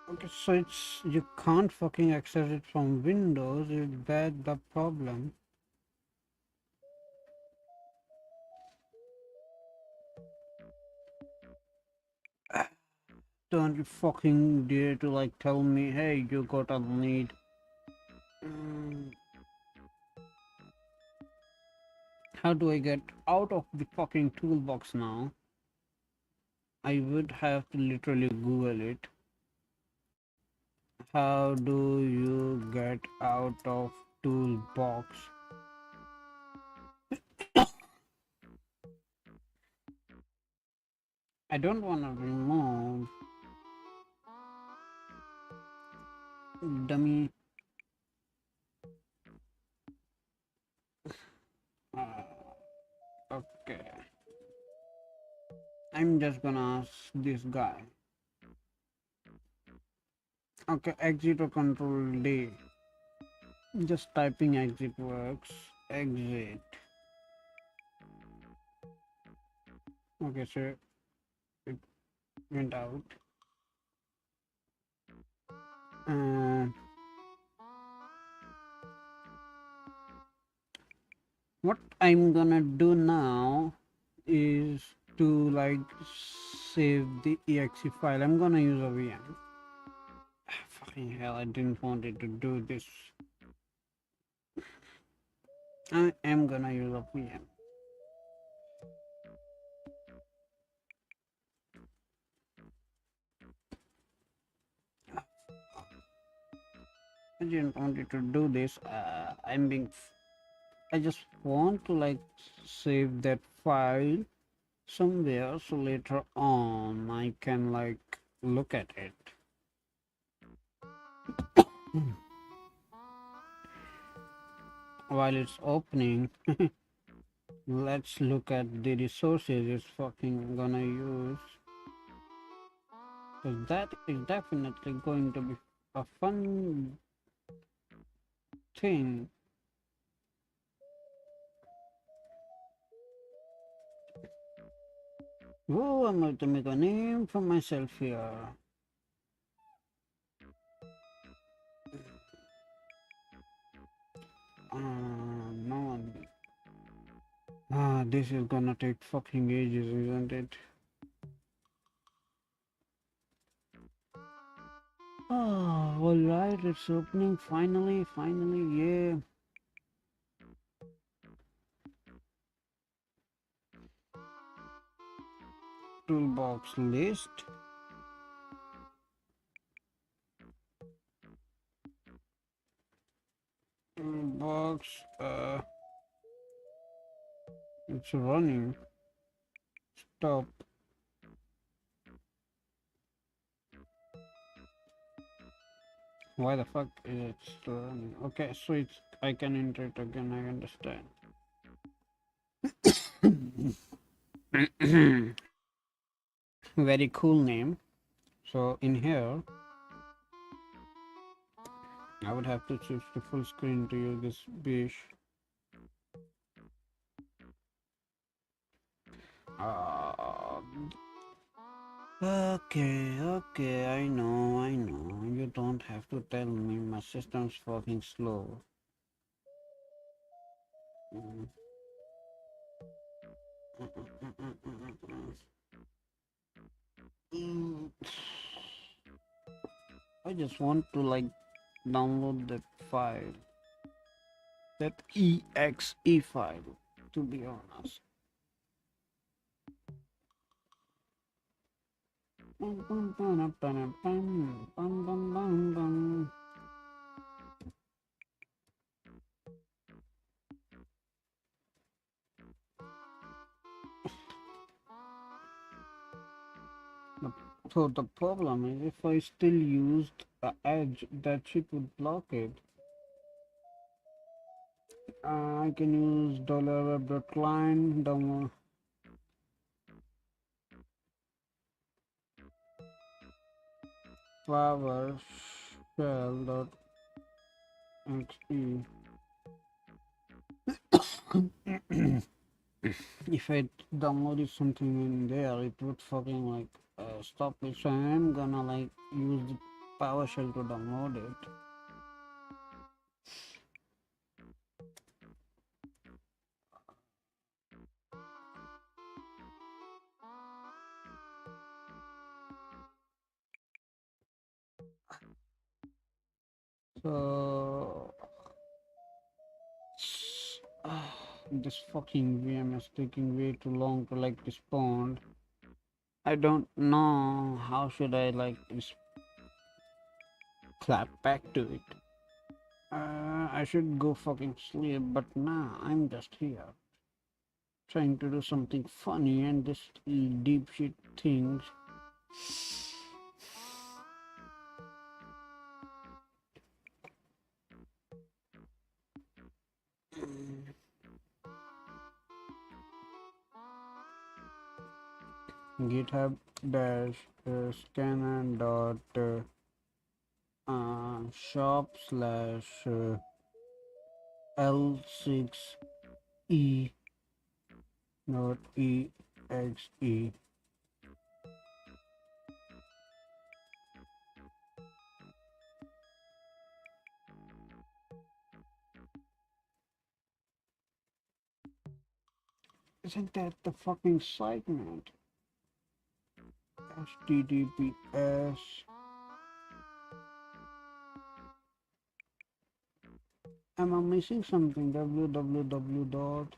Okay, so it's you can't fucking access it from Windows. Is that the problem? Don't you fucking dare to like tell me, hey, you got a need. How do I get out of the fucking toolbox now? I would have to literally Google it. How do you get out of toolbox? I don't want to remove dummy. Uh, okay. I'm just gonna ask this guy. Okay, exit or control D. Just typing exit works. Exit. Okay, so it went out. And what I'm gonna do now is to like save the exe file. I'm gonna use a VM. Fucking hell, I didn't want it to do this. I am gonna use a VM. I didn't want it to do this. I just want to like save that file somewhere so later on I can like look at it. While it's opening, let's look at the resources it's fucking gonna use, because that is definitely going to be a fun thing. Oh, I'm going to make a name for myself here. No one. This is gonna take fucking ages, isn't it? Alright, it's opening finally, yeah. Toolbox list. Toolbox, it's running. Stop. Why the fuck is it still running? Okay, so it's I can enter it again. I understand. Very cool name. So in here, I would have to switch to full screen to use this bish. Uh, okay, I know. You don't have to tell me my system's fucking slow. Mm, mm, mm, mm, mm, mm, mm. I just want to like download that file, that exe file, to be honest. Bum, bum, bum, bum, bum, bum, bum, bum, bum. The- So the problem is if I still used the edge, that shit would block it. I can use $web.client, PowerShell.exe. If I downloaded something in there, it would fucking like stop it. So I'm gonna like use the PowerShell to download it. So this fucking VM is taking way too long to like respond. I don't know how should I like clap back to it. I should go fucking sleep, but nah, I'm just here trying to do something funny and this deep shit things. GitHub dash scanner dot shop slash L6E dot exe. Isn't that the fucking site, man? HTTPS. Am I missing something? www dot.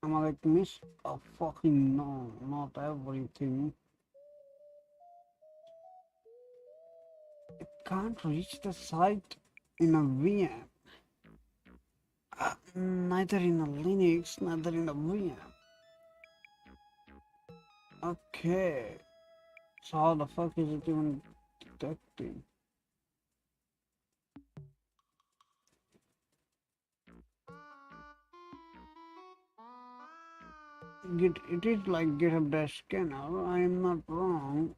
Am I like miss? Oh fucking no, not everything. Can't reach the site in a VM. Neither in a Linux, neither in a VM. Okay. So how the fuck is it even detecting? It is like GitHub Dash Scanner. I am not wrong.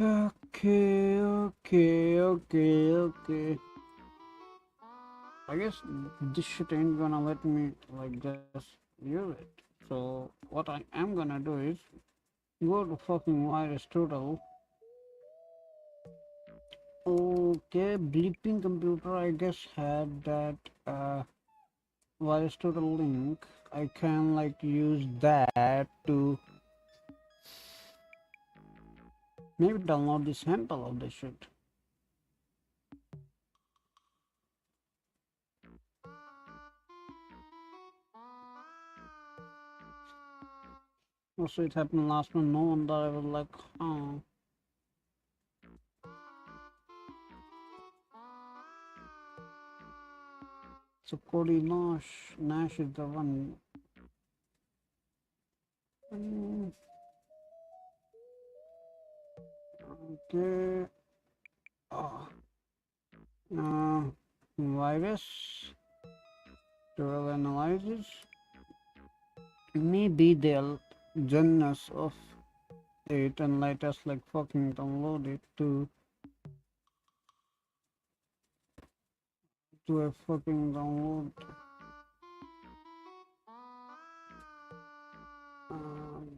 Okay. I guess this shit ain't gonna let me like just use it. So what I am gonna do is Go to fucking virus total. Okay, bleeping computer I guess had that virus total link. I can like use that to maybe download the sample of the shit. Also, it happened last month. No wonder I was like, huh. So Cody Nash is the one. Mm, okay. Uh, virus to analysis. Maybe they'll join us of it and let us like fucking download it to a fucking download. Um,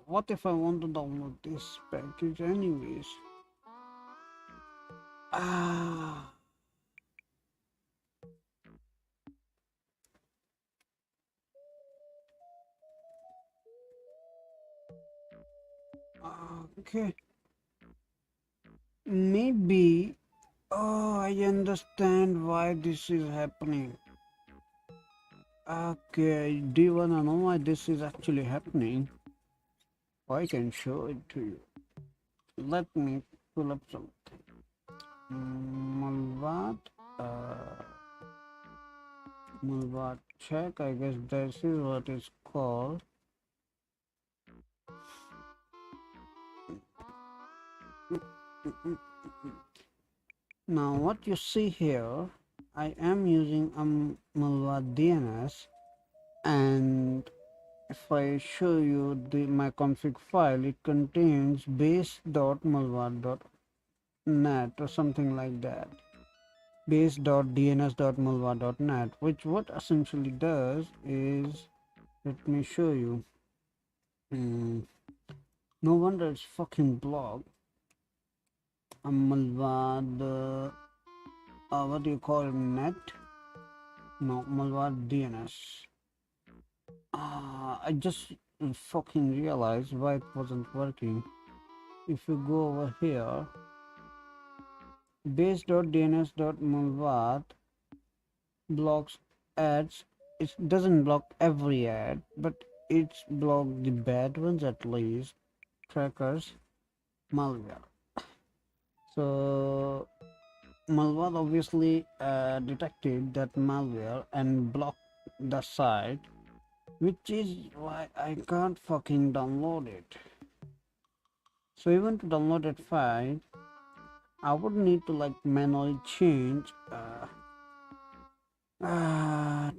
what if I want to download this package anyways? Ah, okay. Maybe. Oh, I understand why this is happening. Okay, do you wanna know why this is actually happening? I can show it to you. Let me pull up something. Malvat, uh, Malvat check. I guess this is what it's called. Now, what you see here, I am using Malvat DNS, and if I show you my config file, it contains base.malvat.net or something like that. Base.dns.malva.net, which what essentially does is, let me show you. No wonder it's fucking blog. Malva, what do you call it, net? No, Malva DNS. I just fucking realized why it wasn't working. If you go over here, base.dns.malvat blocks ads. It doesn't block every ad, but it's blocked the bad ones at least. Trackers, malware. So malware obviously detected that malware and blocked the site, which is why I can't fucking download it. So even to download that file, I would need to like manually change my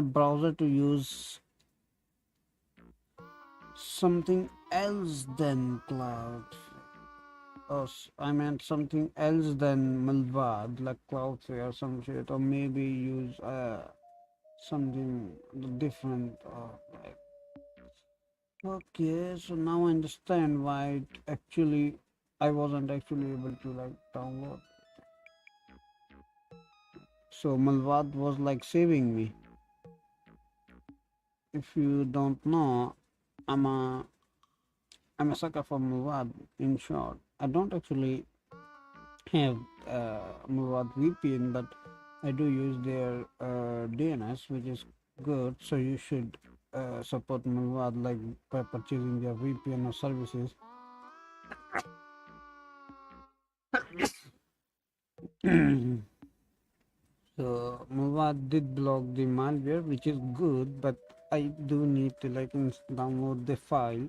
browser to use something else than cloud. Oh, I meant something else than Malvad, like Cloudflare or some shit, or maybe use something different. Like, okay, so now I understand why it actually I wasn't actually able to like download. So Malvad was like saving me. If you don't know, I'm a I'm a sucker for Malvad. In short, I don't actually have Murad VPN, but I do use their DNS, which is good. So you should support Murad like by purchasing their VPN or services. So Murad did block the malware, which is good, but I do need to like download the file.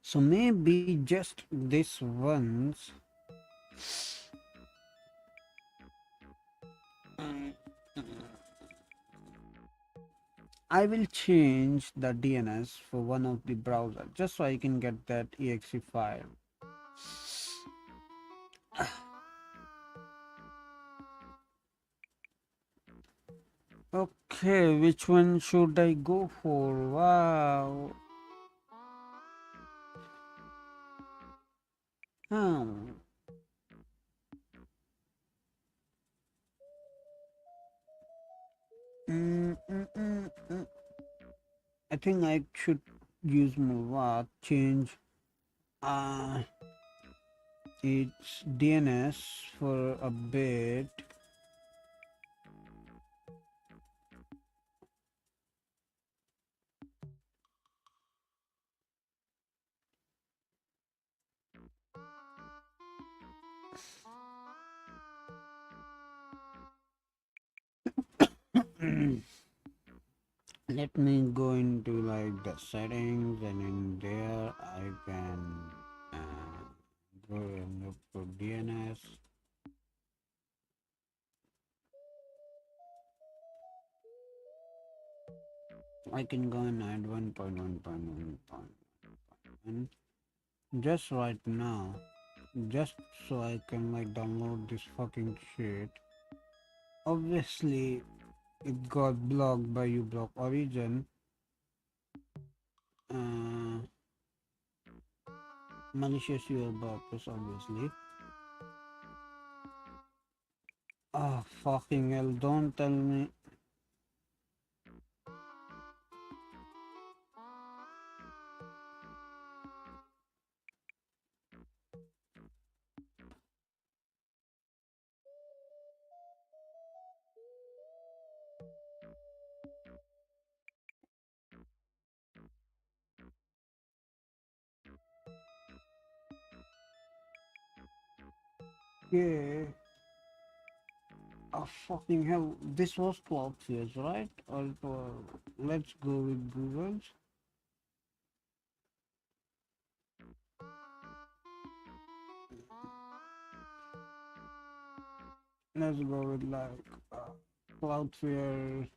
So maybe just this once. I will change the DNS for one of the browser just so I can get that exe file. Okay, which one should I go for? Wow. Hmm. Mm, mm, mm, mm. I think I should use my what change its DNS for a bit. Let me go into like the settings, and in there I can go and look for DNS. I can go and add 1.1.1.1 just right now, just so I can like download this fucking shit. Obviously it got blocked by uBlock Origin. uh, Malicious URL purpose, obviously. Oh fucking hell, don't tell me. Yeah. Oh fucking hell, this was Cloudflare's, right? Or let's go with Google's. Let's go with like Cloudflare,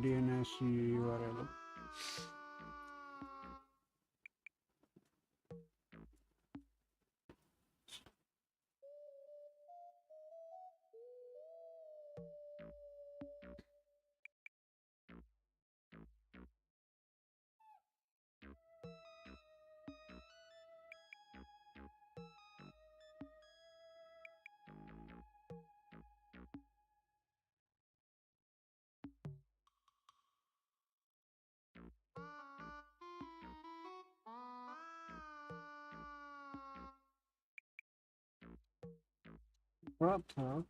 DNS URL. Brother,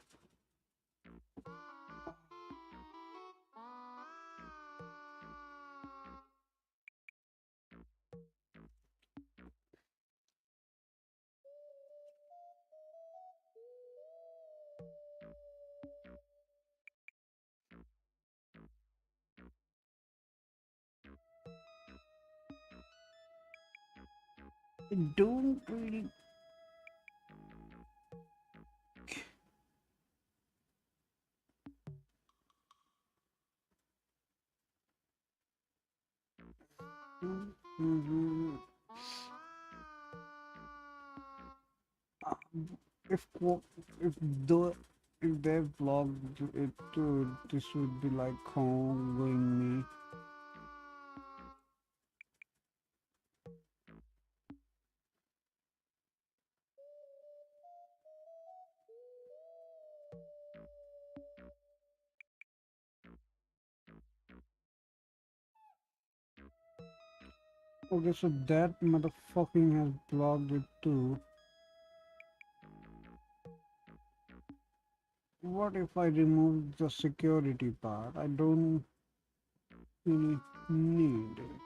I don't really. Mhm. Uh, if if the if they vlogged it too, this would be like calling me. Okay, so that motherfucking has blocked it too. What if I remove the security part? I don't really need it.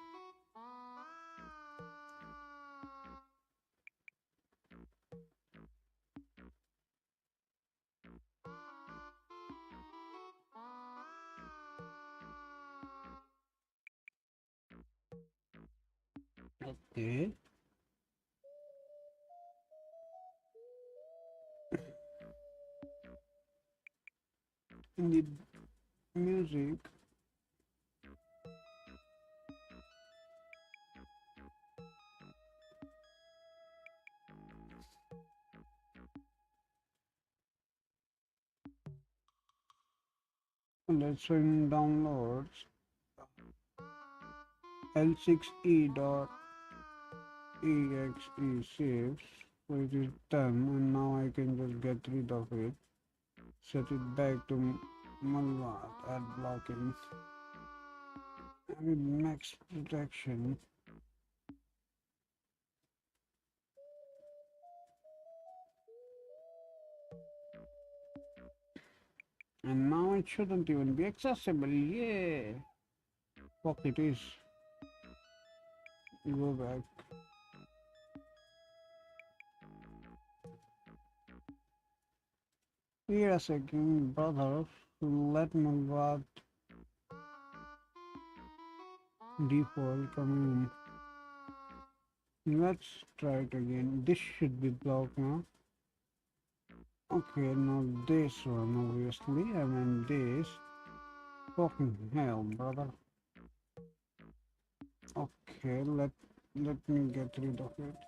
Okay. In the music, Let's say in downloads l6e.exe saves, so it is done, and now I can just get rid of it, set it back to malware, add blocking, and with max protection. And now it shouldn't even be accessible. Yeah, fuck it is. Go back. Wait a second, brother. Let malware default come in. Let's try it again. This should be blocked now. Okay, now this one obviously. I mean this. Fucking hell, brother. Okay, let me get rid of it.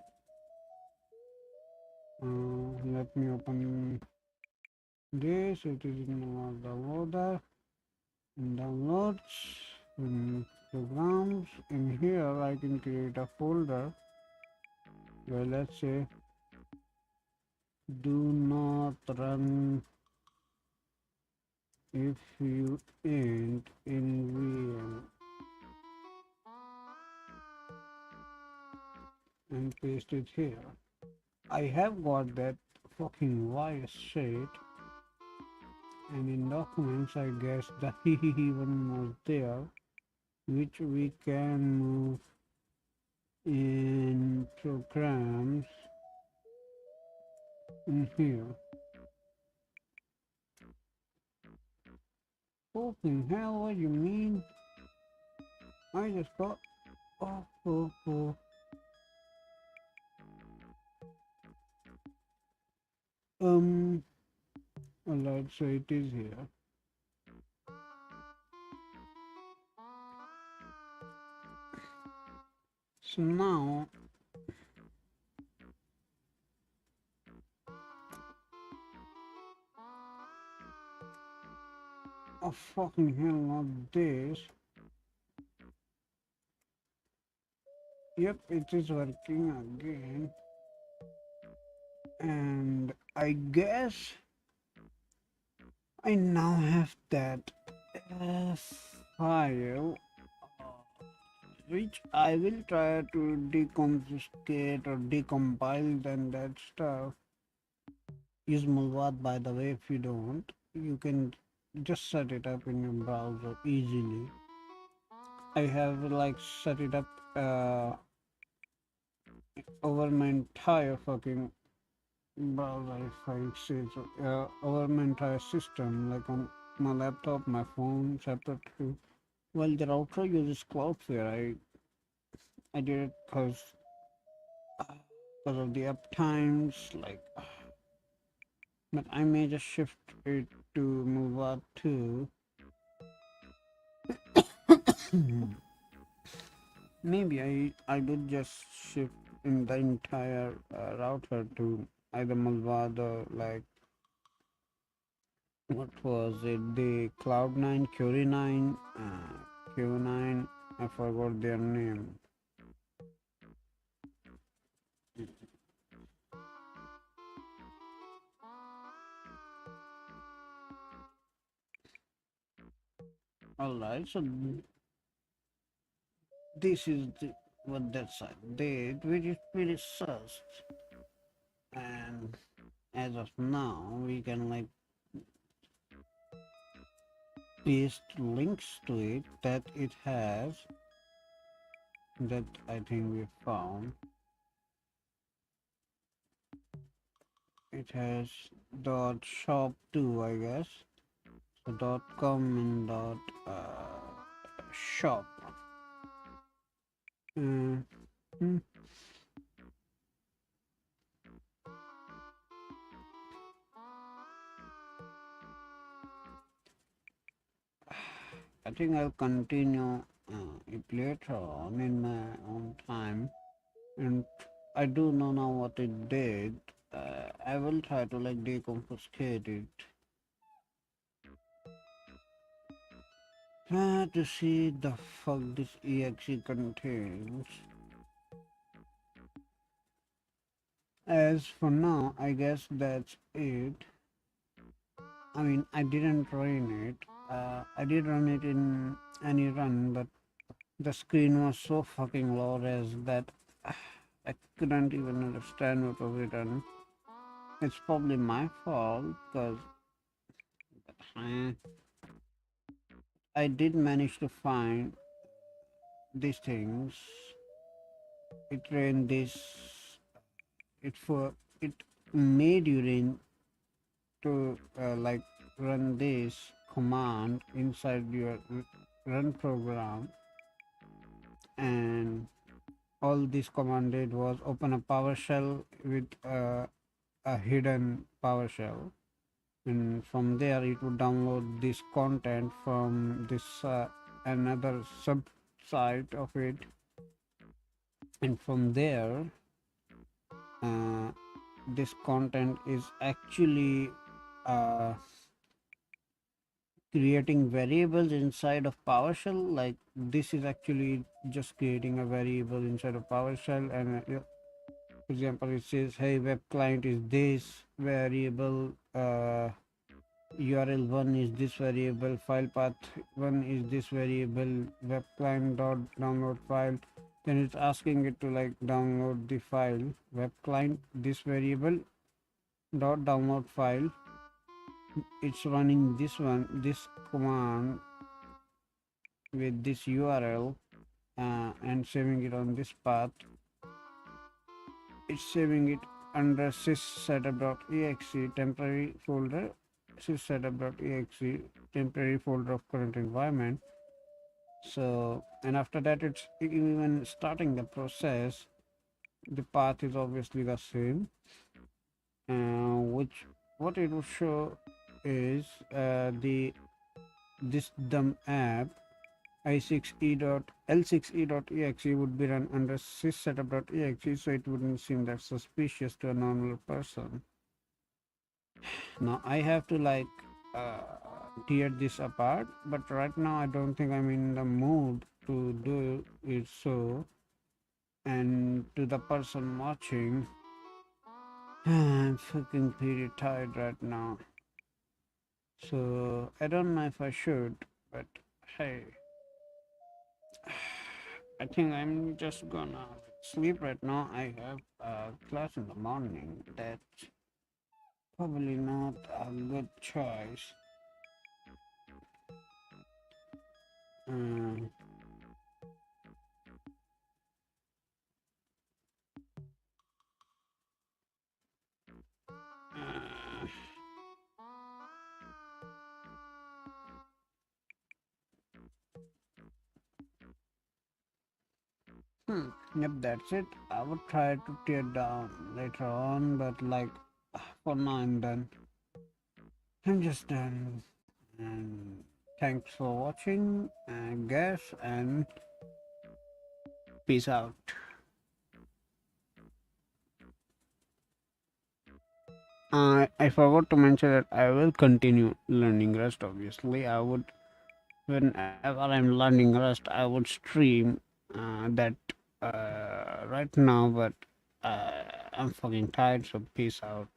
Let me open this. It is in the loader. In downloads. In programs. In here, I can create a folder where let's say do not run if you ain't in VM and paste it here. I have got that fucking virus shit, and in documents I guess the one was there, which we can move in programs in here. Fucking hell, what you mean? I just got oh. Um alright, so it is here. So now oh fucking hell, not this. Yep, it is working again. And I guess I now have that file, which I will try to deconfiscate or decompile then that stuff. Use Mulvad, by the way. If you don't, you can just set it up in your browser easily. I have like set it up over my entire fucking browser, if I say so, over my entire system, like on my laptop, my phone, separately. Well, the router uses Cloudflare. I did it because of the uptimes, like, but I may just shift it to move out to. Maybe I would just shift in the entire router to either Mulvad or like what was it, the Cloud9, Curie9, Q9, I forgot their name. Alright, so this is what that side did, which is pretty sus. And as of now, we can like paste links to it that it has, that I think we found. It has .shop too, I guess. So .com and .shop. Hmm. I think I'll continue it later on in my own time, and I do know now what it did. I will try to like deconfiscate it. To see the fuck this exe contains. As for now, I guess that's it. I mean, I didn't run it. I did run it in any run, but the screen was so fucking low res that I couldn't even understand what was written. It's probably my fault because I did manage to find these things. It ran this. It for it made you to like run this command inside your run program, and all this command did was open a PowerShell with a hidden PowerShell, and from there it would download this content from this another subsite of it, and from there uh, this content is actually uh, creating variables inside of PowerShell. Like this is actually just creating a variable inside of PowerShell, and for example, it says, "Hey, web client is this variable. URL one is this variable. File path one is this variable. Web client dot download file." Then it's asking it to like download the file. Web client this variable dot download file. It's running this command with this URL and saving it on this path. It's saving it under syssetup.exe temporary folder, syssetup.exe temporary folder of current environment. So, and after that, it's even starting the process. The path is obviously the same, which what it will show is the this dumb app i6e.l6e.exe would be run under syssetup.exe, so it wouldn't seem that suspicious to a normal person. Now I have to like uh, tear this apart, but right now I don't think I'm in the mood to do it. So, and to the person watching, I'm fucking pretty tired right now, so I don't know if I should, but hey, I think I'm just gonna sleep right now. I have a class in the morning. That's probably not a good choice. Um, uh, yep, that's it. I would try to tear down later on, but like for now, I'm done. I'm just done. And thanks for watching, I guess, and peace out. I forgot to mention that I will continue learning Rust. Obviously, I would whenever I'm learning Rust, I would stream that right now, but I'm fucking tired, so peace out.